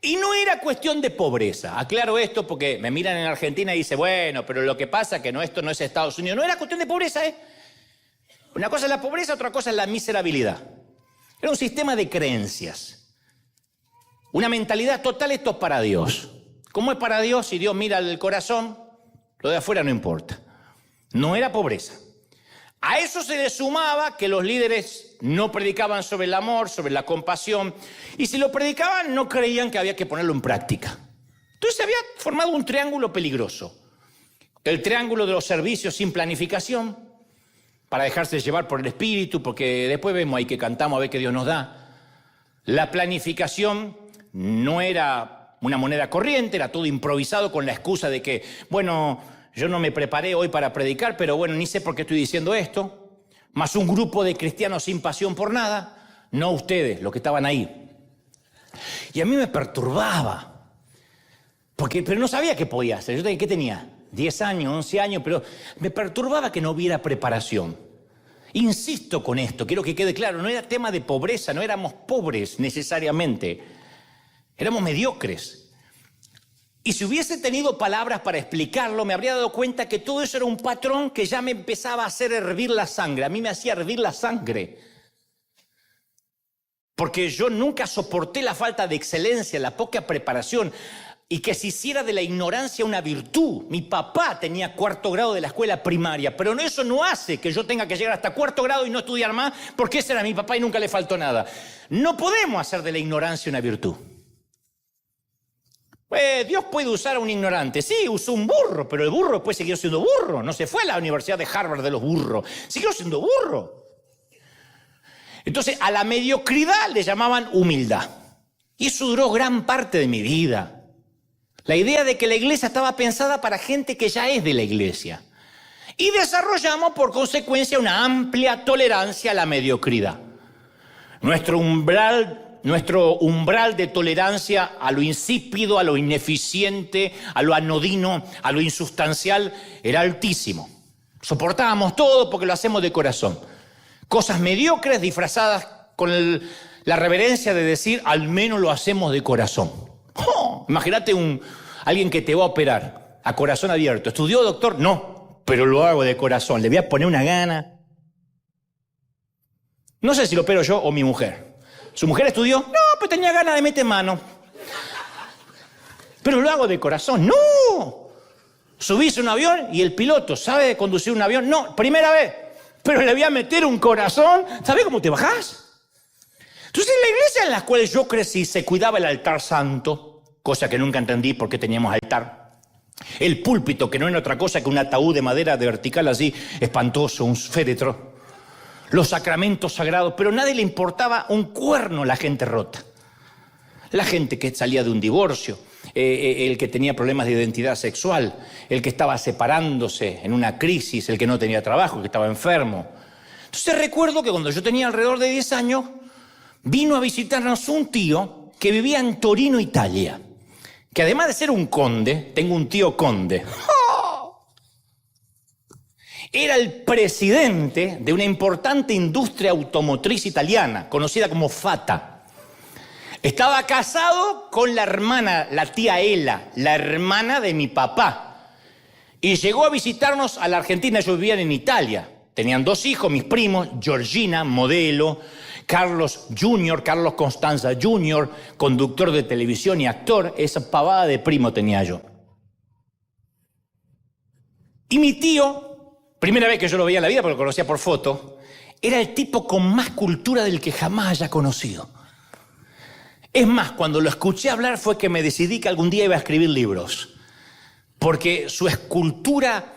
Y no era cuestión de pobreza. Aclaro esto porque me miran en Argentina y dicen, bueno, pero lo que pasa es que esto no es Estados Unidos. No era cuestión de pobreza, ¿eh? Una cosa es la pobreza, otra cosa es la miserabilidad. Era un sistema de creencias. Una mentalidad total, esto es para Dios. ¿Cómo es para Dios? Si Dios mira el corazón, lo de afuera no importa. No era pobreza. A eso se le sumaba que los líderes no predicaban sobre el amor, sobre la compasión, y si lo predicaban no creían que había que ponerlo en práctica. Entonces se había formado un triángulo peligroso. El triángulo de los servicios sin planificación, para dejarse llevar por el Espíritu, porque después vemos ahí que cantamos a ver qué Dios nos da. La planificación no era una moneda corriente, era todo improvisado con la excusa de que, bueno, yo no me preparé hoy para predicar, pero bueno, ni sé por qué estoy diciendo esto. Más un grupo de cristianos sin pasión por nada, no ustedes, los que estaban ahí. Y a mí me perturbaba, pero no sabía qué podía hacer. ¿Qué tenía? 10 años, 11 años, pero me perturbaba que no hubiera preparación. Insisto con esto, quiero que quede claro, no era tema de pobreza, no éramos pobres necesariamente, éramos mediocres. Y si hubiese tenido palabras para explicarlo, me habría dado cuenta que todo eso era un patrón que ya me empezaba a hacer hervir la sangre. A mí me hacía hervir la sangre. Porque yo nunca soporté la falta de excelencia, la poca preparación, y que se hiciera de la ignorancia una virtud. Mi papá tenía 4º grado de la escuela primaria, pero eso no hace que yo tenga que llegar hasta 4º grado y no estudiar más, porque ese era mi papá y nunca le faltó nada. No podemos hacer de la ignorancia una virtud. Dios puede usar a un ignorante. Sí, usó un burro, pero el burro después siguió siendo burro. No se fue a la Universidad de Harvard de los burros. Siguió siendo burro. Entonces, a la mediocridad le llamaban humildad. Y eso duró gran parte de mi vida. La idea de que la iglesia estaba pensada para gente que ya es de la iglesia. Y desarrollamos, por consecuencia, una amplia tolerancia a la mediocridad. Nuestro umbral de tolerancia a lo insípido, a lo ineficiente, a lo anodino, a lo insustancial, era altísimo. Soportábamos todo porque lo hacemos de corazón. Cosas mediocres disfrazadas con la reverencia de decir, al menos lo hacemos de corazón. Imagínate alguien que te va a operar a corazón abierto. ¿Estudió, doctor? No, pero lo hago de corazón. Le voy a poner una gana. No sé si lo opero yo o mi mujer. ¿Su mujer estudió? No, pero tenía ganas de meter mano. Pero lo hago de corazón. ¡No! Subís a un avión y el piloto sabe conducir un avión. No, primera vez. Pero le voy a meter un corazón. ¿Sabés cómo te bajás? Entonces, en la iglesia en la cual yo crecí se cuidaba el altar santo, cosa que nunca entendí por qué teníamos altar. El púlpito, que no era otra cosa que un ataúd de madera de vertical así, espantoso, un féretro. Los sacramentos sagrados, pero a nadie le importaba un cuerno la gente rota. La gente que salía de un divorcio, el que tenía problemas de identidad sexual, el que estaba separándose en una crisis, el que no tenía trabajo, el que estaba enfermo. Entonces recuerdo que cuando yo tenía alrededor de 10 años, vino a visitarnos un tío que vivía en Torino, Italia. Que además de ser un conde, tengo un tío conde. Era el presidente de una importante industria automotriz italiana, conocida como Fata. Estaba casado con la hermana, la tía Ela, la hermana de mi papá. Y llegó a visitarnos a la Argentina. Ellos vivían en Italia. Tenían 2 hijos, mis primos, Georgina, modelo, Carlos Jr., Carlos Constanza Jr., conductor de televisión y actor. Esa pavada de primo tenía yo. Y mi tío, primera vez que yo lo veía en la vida, porque lo conocía por foto, era el tipo con más cultura del que jamás haya conocido. Es más, cuando lo escuché hablar fue que me decidí que algún día iba a escribir libros. Porque su escultura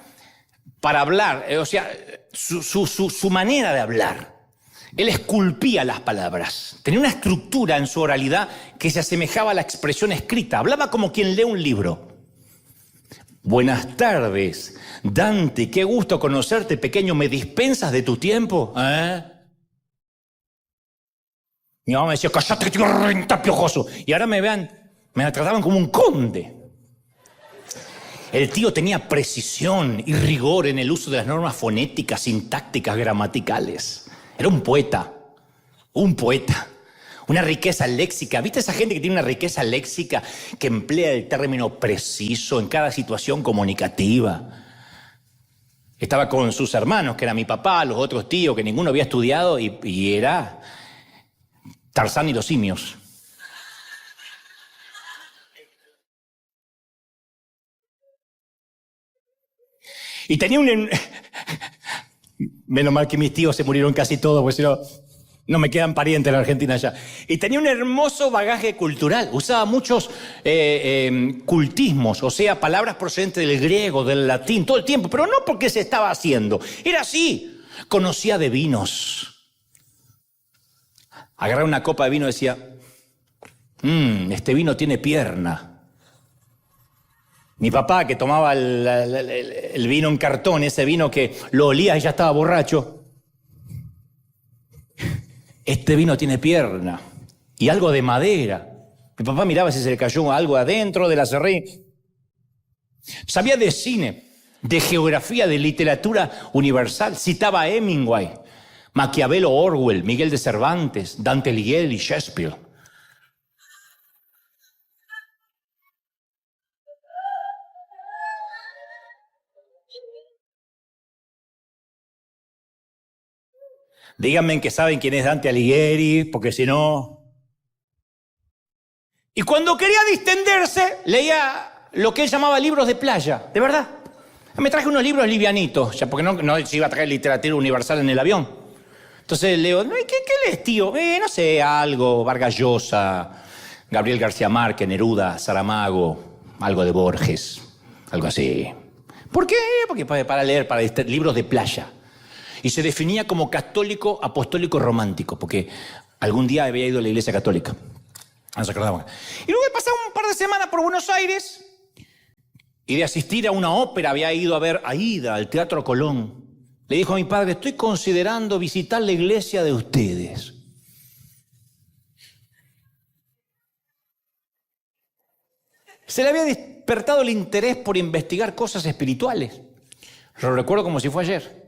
para hablar, o sea, su manera de hablar, él esculpía las palabras. Tenía una estructura en su oralidad que se asemejaba a la expresión escrita. Hablaba como quien lee un libro. Buenas tardes, Dante, qué gusto conocerte, pequeño. ¿Me dispensas de tu tiempo? Mi mamá me decía, cállate, tío, renta piojoso. Y ahora me trataban como un conde. El tío tenía precisión y rigor en el uso de las normas fonéticas, sintácticas, gramaticales. Era un poeta, una riqueza léxica. ¿Viste esa gente que tiene una riqueza léxica que emplea el término preciso en cada situación comunicativa? Estaba con sus hermanos, que era mi papá, los otros tíos, que ninguno había estudiado, y era Tarzán y los simios. Y tenía menos mal que mis tíos se murieron casi todos, porque si no, no me quedan parientes en la Argentina ya. Y tenía un hermoso bagaje cultural. Usaba muchos cultismos, o sea, palabras procedentes del griego, del latín, todo el tiempo. Pero no porque se estaba haciendo. Era así. Conocía de vinos. Agarraba una copa de vino y decía, este vino tiene pierna. Mi papá, que tomaba el vino en cartón, ese vino que lo olía y ya estaba borracho. Este vino tiene pierna y algo de madera. Mi papá miraba si se le cayó algo adentro de la serrín. Sabía de cine, de geografía, de literatura universal. Citaba a Hemingway, Maquiavelo, Orwell, Miguel de Cervantes, Dante Alighieri y Shakespeare. Díganme que saben quién es Dante Alighieri, porque si no... Y cuando quería distenderse, leía lo que él llamaba libros de playa, de verdad. Me traje unos libros livianitos, ya porque no se iba a traer literatura universal en el avión. Entonces leo, ¿qué lees, tío? No sé, algo, Vargas Llosa, Gabriel García Márquez, Neruda, Saramago, algo de Borges, algo así. ¿Por qué? Porque para leer, libros de playa. Y se definía como católico, apostólico, romántico, porque algún día había ido a la iglesia católica. No se acordaba. Y luego de pasar un par de semanas por Buenos Aires y de asistir a una ópera, había ido a ver Aida, al Teatro Colón. Le dijo a mi padre, estoy considerando visitar la iglesia de ustedes. Se le había despertado el interés por investigar cosas espirituales. Lo recuerdo como si fue ayer.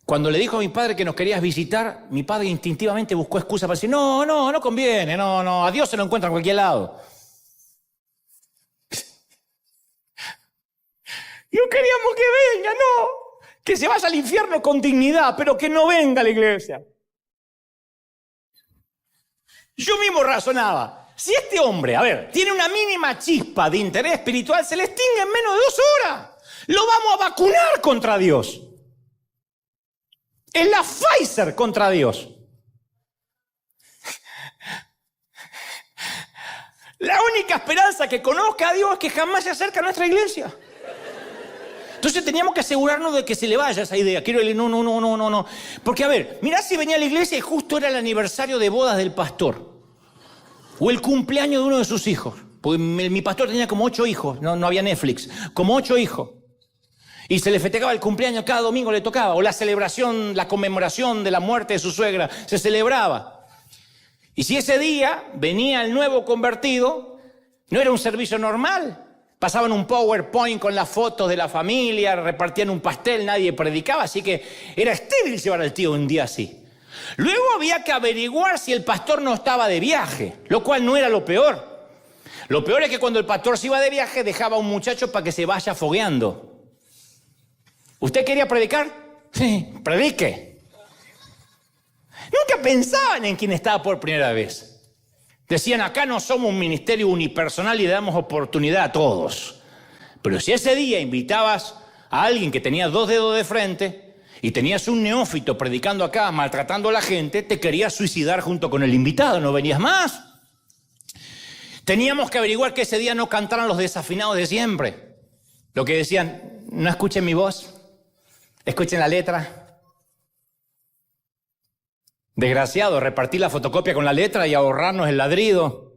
Cuando le dijo a mi padre que nos querías visitar, mi padre instintivamente buscó excusa para decir, no conviene, a Dios se lo encuentra en cualquier lado. No queríamos que venga, que se vaya al infierno con dignidad, pero que no venga a la iglesia. Yo mismo razonaba, si este hombre, tiene una mínima chispa de interés espiritual, se le extingue en menos de 2 horas. Lo vamos a vacunar contra Dios. Es la Pfizer contra Dios. La única esperanza que conozca a Dios es que jamás se acerque a nuestra iglesia. Entonces teníamos que asegurarnos de que se le vaya esa idea. Quiero decir, no. Porque a ver, mirá si venía a la iglesia y justo era el aniversario de bodas del pastor. O el cumpleaños de uno de sus hijos. Porque mi pastor tenía como 8 hijos, no había Netflix, como 8 hijos. Y se le festejaba el cumpleaños, cada domingo le tocaba. O la celebración, la conmemoración de la muerte de su suegra, se celebraba. Y si ese día venía el nuevo convertido, no era un servicio normal. Pasaban un PowerPoint con las fotos de la familia, repartían un pastel, nadie predicaba, así que era estéril llevar al tío un día así. Luego había que averiguar si el pastor no estaba de viaje, lo cual no era lo peor. Lo peor es que cuando el pastor se iba de viaje dejaba a un muchacho para que se vaya fogueando. ¿Usted quería predicar? Sí, predique. Nunca pensaban en quién estaba por primera vez. Decían, acá no somos un ministerio unipersonal y le damos oportunidad a todos. Pero si ese día invitabas a alguien que tenía 2 dedos de frente y tenías un neófito predicando acá, maltratando a la gente, te querías suicidar junto con el invitado, no venías más. Teníamos que averiguar que ese día no cantaran los desafinados de siempre. Lo que decían, no escuchen mi voz, escuchen la letra. Desgraciado, repartir la fotocopia con la letra y ahorrarnos el ladrido.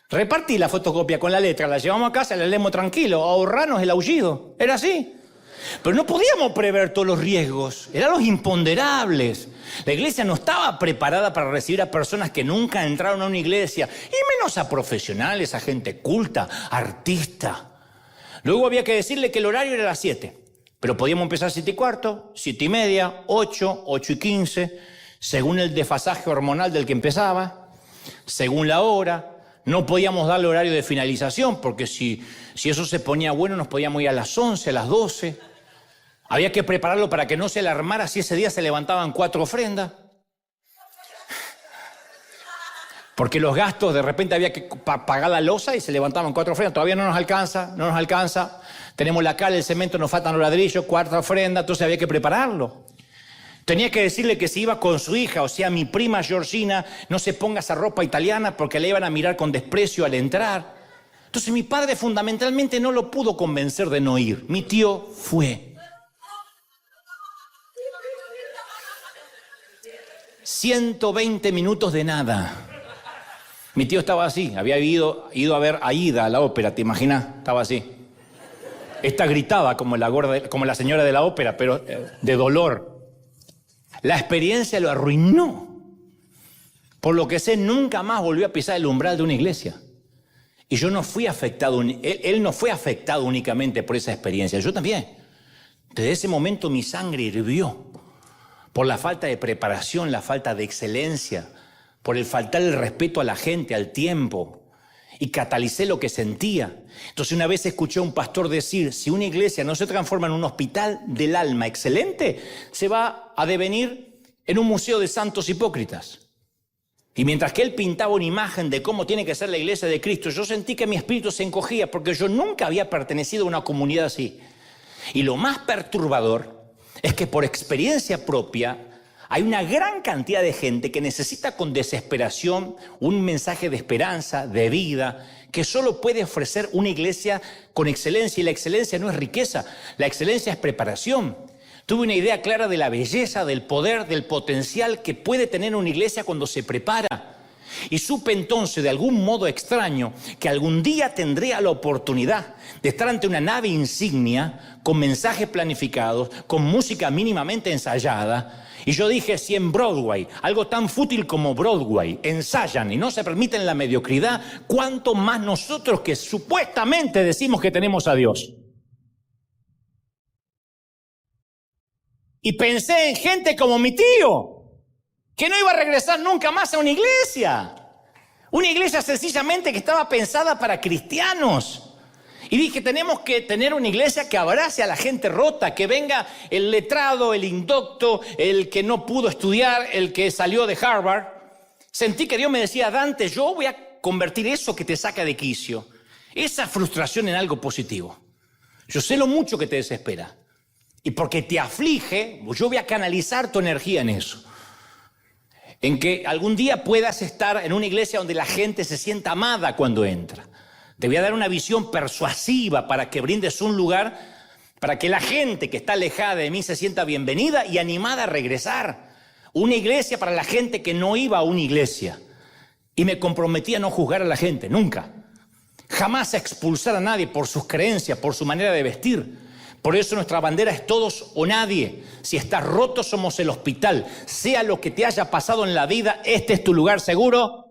Repartí la fotocopia con la letra, la llevamos a casa, la leemos tranquilo, ahorrarnos el aullido. Era así. Pero no podíamos prever todos los riesgos, eran los imponderables. La iglesia no estaba preparada para recibir a personas que nunca entraron a una iglesia, y menos a profesionales, a gente culta, artista. Luego había que decirle que el horario era a las 7, pero podíamos empezar 7:15, 7:30, 8, 8:15, según el desfasaje hormonal del que empezaba, según la hora. No podíamos darle horario de finalización, porque si eso se ponía bueno nos podíamos ir a las 11, a las 12. Había que prepararlo para que no se alarmara si ese día se levantaban 4 ofrendas. Porque los gastos, de repente había que pagar la losa y se levantaban 4 ofrendas. Todavía no nos alcanza. Tenemos la cal, el cemento, nos faltan los ladrillos, 4 ofrendas, entonces había que prepararlo. Tenía que decirle que si iba con su hija, o sea, mi prima Georgina, no se ponga esa ropa italiana porque le iban a mirar con desprecio al entrar. Entonces mi padre fundamentalmente no lo pudo convencer de no ir. Mi tío fue. 120 minutos de nada. Mi tío estaba así, había ido a ver a Aida a la ópera, ¿te imaginas? Estaba así. Esta gritaba como la señora de la ópera, pero de dolor. La experiencia lo arruinó. Por lo que sé, nunca más volvió a pisar el umbral de una iglesia. Y yo no fui afectado, él no fue afectado únicamente por esa experiencia, yo también. Desde ese momento mi sangre hirvió por la falta de preparación, la falta de excelencia, por el faltar el respeto a la gente, al tiempo, y catalicé lo que sentía. Entonces una vez escuché a un pastor decir, si una iglesia no se transforma en un hospital del alma excelente, se va a devenir en un museo de santos hipócritas. Y mientras que él pintaba una imagen de cómo tiene que ser la iglesia de Cristo, yo sentí que mi espíritu se encogía porque yo nunca había pertenecido a una comunidad así. Y lo más perturbador es que por experiencia propia hay una gran cantidad de gente que necesita con desesperación un mensaje de esperanza, de vida, que solo puede ofrecer una iglesia con excelencia. Y la excelencia no es riqueza, la excelencia es preparación. Tuve una idea clara de la belleza, del poder, del potencial que puede tener una iglesia cuando se prepara. Y supe entonces, de algún modo extraño, que algún día tendría la oportunidad de estar ante una nave insignia, con mensajes planificados, con música mínimamente ensayada. Y yo dije, si en Broadway, algo tan fútil como Broadway, ensayan y no se permiten la mediocridad, ¿cuánto más nosotros que supuestamente decimos que tenemos a Dios? Y pensé en gente como mi tío, que no iba a regresar nunca más a una iglesia. Una iglesia sencillamente que estaba pensada para cristianos. Y dije, tenemos que tener una iglesia que abrace a la gente rota, que venga el letrado, el indocto, el que no pudo estudiar, el que salió de Harvard. Sentí que Dios me decía, Dante, yo voy a convertir eso que te saca de quicio, esa frustración en algo positivo. Yo sé lo mucho que te desespera. Y porque te aflige, yo voy a canalizar tu energía en eso. en que algún día puedas estar en una iglesia donde la gente se sienta amada cuando entra. Te voy a dar una visión persuasiva para que brindes un lugar para que la gente que está alejada de mí se sienta bienvenida y animada a regresar. Una iglesia para la gente que no iba a una iglesia. Y me comprometí a no juzgar a la gente, nunca. Jamás a expulsar a nadie por sus creencias, por su manera de vestir. Por eso nuestra bandera es todos o nadie. Si estás roto, somos el hospital. Sea lo que te haya pasado en la vida, este es tu lugar seguro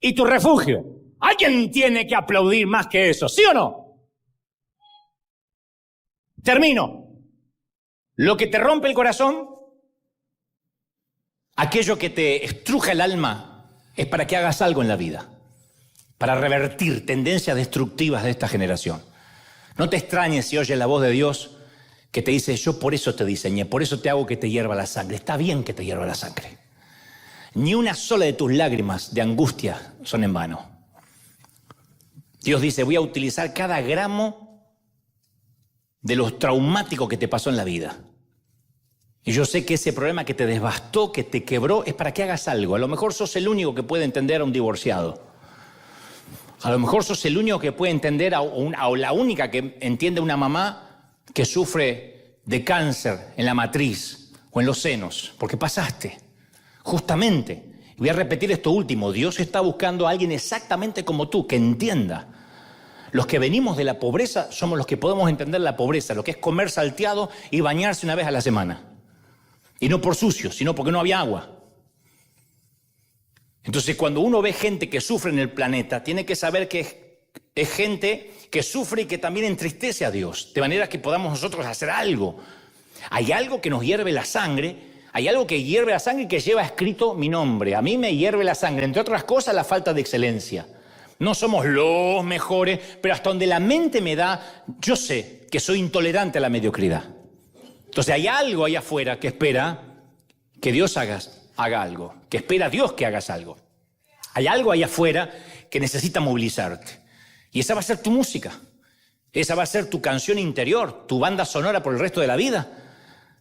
y tu refugio. ¿Alguien tiene que aplaudir más que eso? ¿Sí o no? Termino. Lo que te rompe el corazón, aquello que te estruja el alma, es para que hagas algo en la vida, para revertir tendencias destructivas de esta generación. No te extrañes si oyes la voz de Dios que te dice: yo por eso te diseñé, por eso te hago que te hierva la sangre. Está bien que te hierva la sangre. Ni una sola de tus lágrimas de angustia son en vano. Dios dice: voy a utilizar cada gramo de lo traumático que te pasó en la vida. Y yo sé que ese problema que te devastó, que te quebró, es para que hagas algo. A lo mejor sos el único que puede entender a un divorciado. A lo mejor sos el único que puede entender o la única que entiende a una mamá que sufre de cáncer en la matriz o en los senos, porque pasaste. Justamente. Y voy a repetir esto último: Dios está buscando a alguien exactamente como tú, que entienda. Los que venimos de la pobreza somos los que podemos entender la pobreza, lo que es comer salteado y bañarse una vez a la semana. Y no por sucio, sino porque no había agua. Entonces, cuando uno ve gente que sufre en el planeta, tiene que saber que es gente que sufre y que también entristece a Dios, de manera que podamos nosotros hacer algo. Hay algo que nos hierve la sangre, hay algo que hierve la sangre y que lleva escrito mi nombre. A mí me hierve la sangre, entre otras cosas, la falta de excelencia. No somos los mejores, pero hasta donde la mente me da, yo sé que soy intolerante a la mediocridad. Entonces hay algo ahí afuera que espera que Dios haga algo, que espera a Dios que hagas algo. Hay algo ahí afuera que necesita movilizarte. Y esa va a ser tu música, esa va a ser tu canción interior, tu banda sonora por el resto de la vida.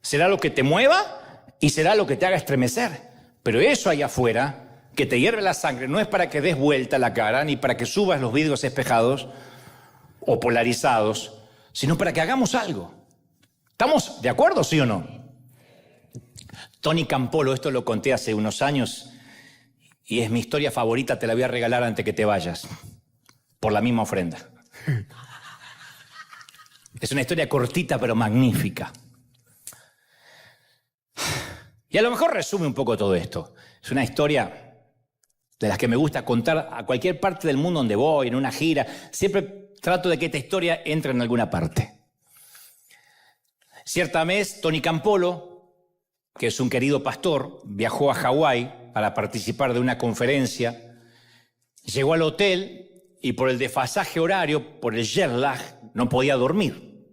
Será lo que te mueva y será lo que te haga estremecer. Pero eso ahí afuera que te hierve la sangre no es para que des vuelta la cara, ni para que subas los vidrios espejados o polarizados, sino para que hagamos algo. ¿Estamos de acuerdo, sí o no? Tony Campolo, esto lo conté hace unos años y es mi historia favorita, te la voy a regalar antes que te vayas, por la misma ofrenda. Es una historia cortita pero magnífica. Y a lo mejor resume un poco todo esto. Es una historia de las que me gusta contar a cualquier parte del mundo donde voy, en una gira. Siempre trato de que esta historia entre en alguna parte. Cierta vez, Tony Campolo, que es un querido pastor, viajó a Hawái para participar de una conferencia. Llegó al hotel y por el desfasaje horario, por el jet lag, no podía dormir.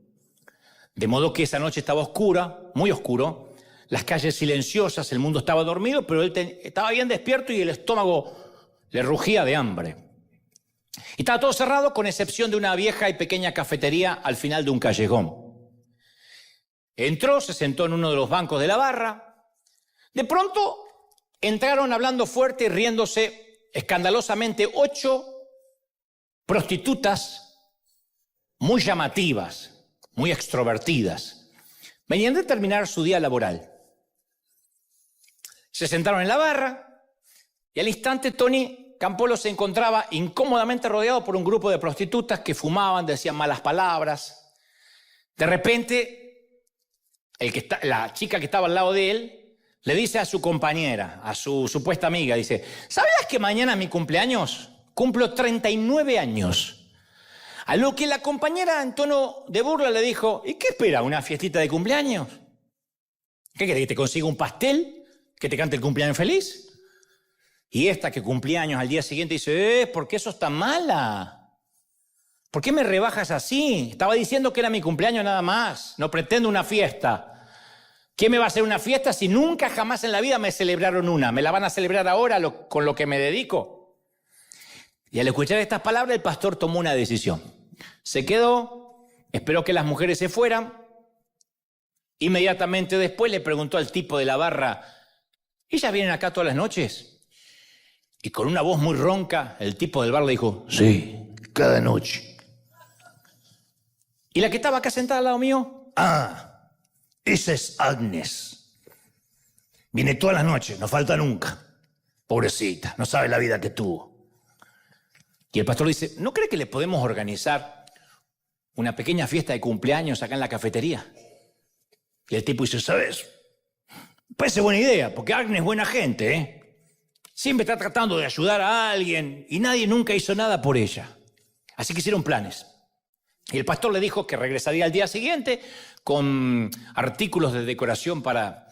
De modo que esa noche estaba oscura, muy oscuro, las calles silenciosas, el mundo estaba dormido, pero él estaba bien despierto y el estómago le rugía de hambre. Y estaba todo cerrado, con excepción de una vieja y pequeña cafetería al final de un callejón. Entró, se sentó en uno de los bancos de la barra. De pronto entraron hablando fuerte y riéndose escandalosamente 8 prostitutas muy llamativas, muy extrovertidas. Venían de terminar su día laboral. Se sentaron en la barra y al instante Tony Campolo se encontraba incómodamente rodeado por un grupo de prostitutas que fumaban, decían malas palabras. De repente, la chica que estaba al lado de él le dice a su compañera, a su supuesta amiga, dice: ¿sabías que mañana es mi cumpleaños? Cumplo 39 años. A lo que la compañera en tono de burla le dijo: ¿y qué espera? ¿Una fiestita de cumpleaños? ¿Qué querés, que te consiga un pastel? ¿Que te cante el cumpleaños feliz? Y esta que cumplía años al día siguiente dice: ¿por qué sos tan mala? ¿Por qué me rebajas así? Estaba diciendo que era mi cumpleaños nada más. No pretendo una fiesta. ¿Quién me va a hacer una fiesta si nunca jamás en la vida me celebraron una? ¿Me la van a celebrar ahora con lo que me dedico? Y al escuchar estas palabras, el pastor tomó una decisión. Se quedó, esperó que las mujeres se fueran. Inmediatamente después le preguntó al tipo de la barra: ¿Ellas vienen acá todas las noches? Y con una voz muy ronca, el tipo del bar le dijo, sí, cada noche. ¿Y la que estaba acá sentada al lado mío? Ah, esa es Agnes. Viene todas las noches, no falta nunca. Pobrecita, no sabe la vida que tuvo. Y el pastor dice, ¿no cree que le podemos organizar una pequeña fiesta de cumpleaños acá en la cafetería? Y el tipo dice, ¿sabes? Parece buena idea, porque Agnes es buena gente, ¿eh? Siempre está tratando de ayudar a alguien y nadie nunca hizo nada por ella. Así que hicieron planes. Y el pastor le dijo que regresaría al día siguiente con artículos de decoración para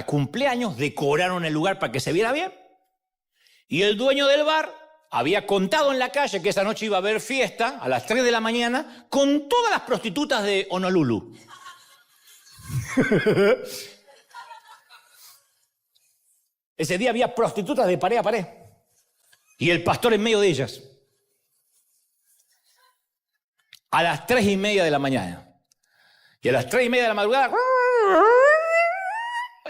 cumpleaños. Decoraron el lugar para que se viera bien. Y el dueño del bar había contado en la calle que esa noche iba a haber fiesta a las 3 de la mañana con todas las prostitutas de Honolulu. Ese día había prostitutas de pared a pared. Y el pastor en medio de ellas. A las 3:30 de la mañana. Y a las 3:30 de la madrugada,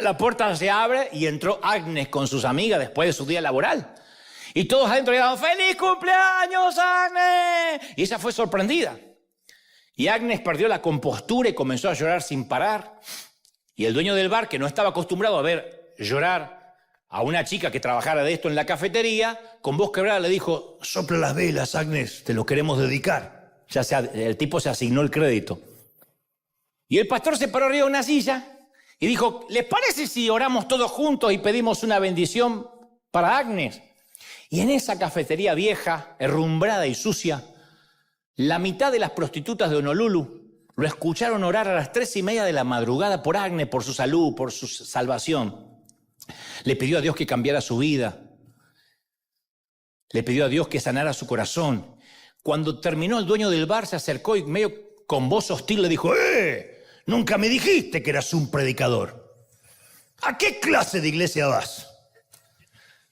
la puerta se abre y entró Agnes con sus amigas después de su día laboral. Y todos adentro gritaban, ¡feliz cumpleaños, Agnes! Y ella fue sorprendida. Y Agnes perdió la compostura y comenzó a llorar sin parar. Y el dueño del bar, que no estaba acostumbrado a ver llorar a una chica que trabajara de esto en la cafetería, con voz quebrada le dijo, sopla las velas, Agnes, te lo queremos dedicar. Ya el tipo se asignó el crédito. Y el pastor se paró arriba de una silla y dijo, ¿les parece si oramos todos juntos y pedimos una bendición para Agnes? Y en esa cafetería vieja, herrumbrada y sucia, la mitad de las prostitutas de Honolulu lo escucharon orar a las 3:30 de la madrugada por Agnes, por su salud, por su salvación. Le pidió a Dios que cambiara su vida. Le pidió a Dios que sanara su corazón. Cuando terminó, el dueño del bar se acercó y medio con voz hostil le dijo, nunca me dijiste que eras un predicador. ¿A qué clase de iglesia vas?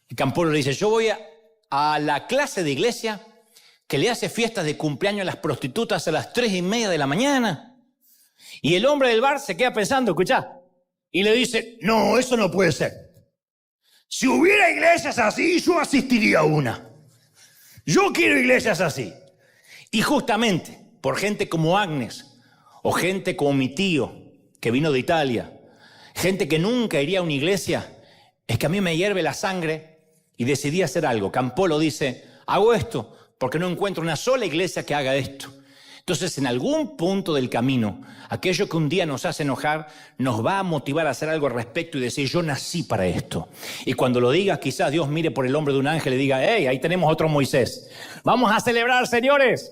Y Campolo le dice, yo voy a la clase de iglesia que le hace fiestas de cumpleaños a las prostitutas a las 3:30 de la mañana. Y el hombre del bar se queda pensando, escuchá, y le dice, no, eso no puede ser. Si hubiera iglesias así, yo asistiría a una. Yo quiero iglesias así. Y justamente por gente como Agnes, o gente como mi tío, que vino de Italia, gente que nunca iría a una iglesia, es que a mí me hierve la sangre y decidí hacer algo. Campolo dice, hago esto porque no encuentro una sola iglesia que haga esto. Entonces, en algún punto del camino, aquello que un día nos hace enojar, nos va a motivar a hacer algo al respecto y decir, yo nací para esto. Y cuando lo digas, quizás Dios mire por el hombro de un ángel y diga, hey, ahí tenemos otro Moisés. Vamos a celebrar, señores.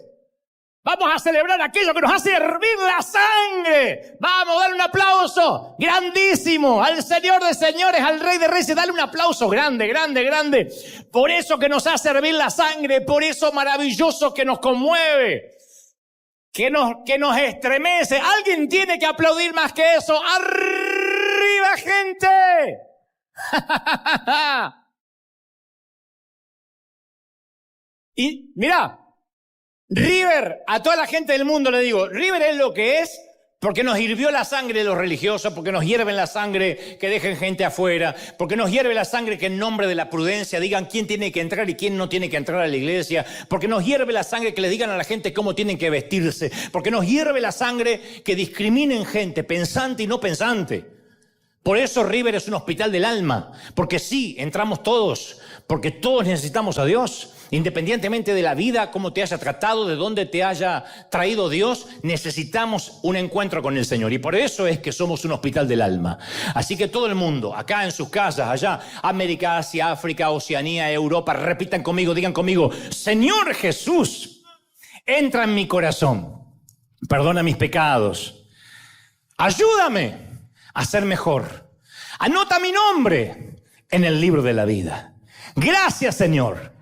Vamos a celebrar aquello que nos hace hervir la sangre. Vamos a darle un aplauso grandísimo al Señor de señores, al Rey de reyes. Dale un aplauso grande, grande, grande. Por eso que nos hace hervir la sangre, por eso maravilloso que nos conmueve. Que nos estremece. Alguien tiene que aplaudir más que eso. ¡Arriba, gente! Y mira, River, a toda la gente del mundo le digo, River es lo que es porque nos hirvió la sangre de los religiosos, porque nos hierven la sangre que dejen gente afuera, porque nos hierve la sangre que en nombre de la prudencia digan quién tiene que entrar y quién no tiene que entrar a la iglesia, porque nos hierve la sangre que le digan a la gente cómo tienen que vestirse, porque nos hierve la sangre que discriminen gente pensante y no pensante. Por eso River es un hospital del alma, porque sí, entramos todos, porque todos necesitamos a Dios. Independientemente de la vida, cómo te haya tratado, de dónde te haya traído Dios, necesitamos un encuentro con el Señor. Y por eso es que somos un hospital del alma. Así que todo el mundo, acá en sus casas, allá, América, Asia, África, Oceanía, Europa, repitan conmigo, digan conmigo, Señor Jesús, entra en mi corazón, perdona mis pecados, ayúdame a ser mejor, anota mi nombre en el libro de la vida. Gracias, Señor,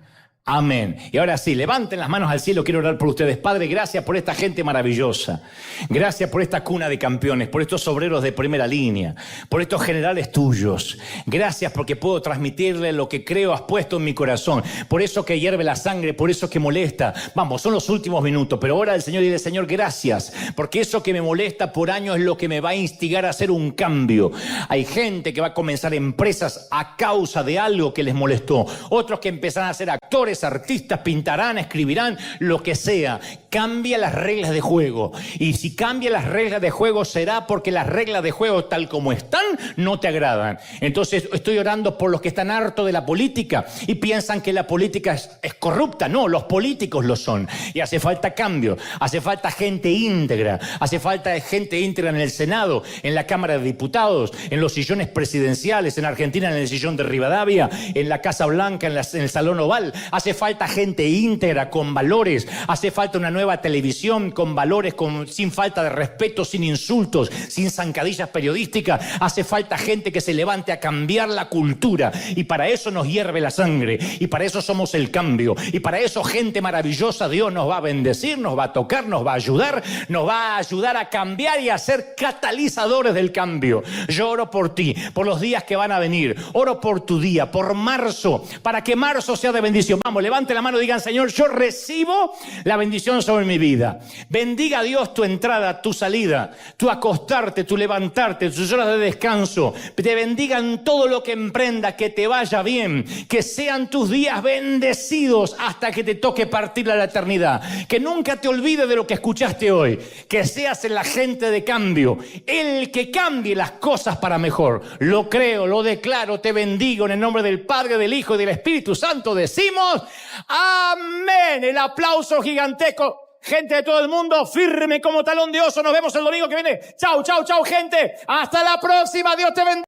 Amén. Y ahora sí, levanten las manos al cielo, quiero orar por ustedes. Padre, gracias por esta gente maravillosa. Gracias por esta cuna de campeones, por estos obreros de primera línea, por estos generales tuyos. Gracias porque puedo transmitirle lo que creo has puesto en mi corazón. Por eso que hierve la sangre, por eso que molesta. Vamos, son los últimos minutos, pero ahora el Señor dice, Señor, gracias, porque eso que me molesta por años es lo que me va a instigar a hacer un cambio. Hay gente que va a comenzar empresas a causa de algo que les molestó. Otros que empezarán a ser actores, artistas, pintarán, escribirán, lo que sea. Cambia las reglas de juego. Y si cambia las reglas de juego será porque las reglas de juego tal como están no te agradan. Entonces estoy orando por los que están hartos de la política y piensan que la política es corrupta. No, los políticos lo son. Y hace falta cambio. Hace falta gente íntegra. Hace falta gente íntegra en el Senado, en la Cámara de Diputados, en los sillones presidenciales, en Argentina en el sillón de Rivadavia, en la Casa Blanca, en el Salón Oval. Hace falta gente íntegra, con valores. Hace falta una nueva televisión con valores, sin falta de respeto, sin insultos, sin zancadillas periodísticas. Hace falta gente que se levante a cambiar la cultura. Y para eso nos hierve la sangre. Y para eso somos el cambio. Y para eso gente maravillosa, Dios nos va a bendecir, nos va a tocar, nos va a ayudar a cambiar y a ser catalizadores del cambio. Yo oro por ti, por los días que van a venir. Oro por tu día, por marzo, para que marzo sea de bendición. Vamos, levante la mano y digan, Señor, yo recibo la bendición sobre mi vida. Bendiga a Dios tu entrada, tu salida, tu acostarte, tu levantarte, tus horas de descanso. Te bendiga en todo lo que emprenda, que te vaya bien, que sean tus días bendecidos hasta que te toque partir a la eternidad. Que nunca te olvides de lo que escuchaste hoy. Que seas el agente de cambio, el que cambie las cosas para mejor. Lo creo, lo declaro, te bendigo en el nombre del Padre, del Hijo y del Espíritu Santo. Decimos amén. El aplauso gigantesco. Gente de todo el mundo, firme como talón de oso. Nos vemos el domingo que viene. Chau, chau, chau, gente. Hasta la próxima. Dios te bendiga.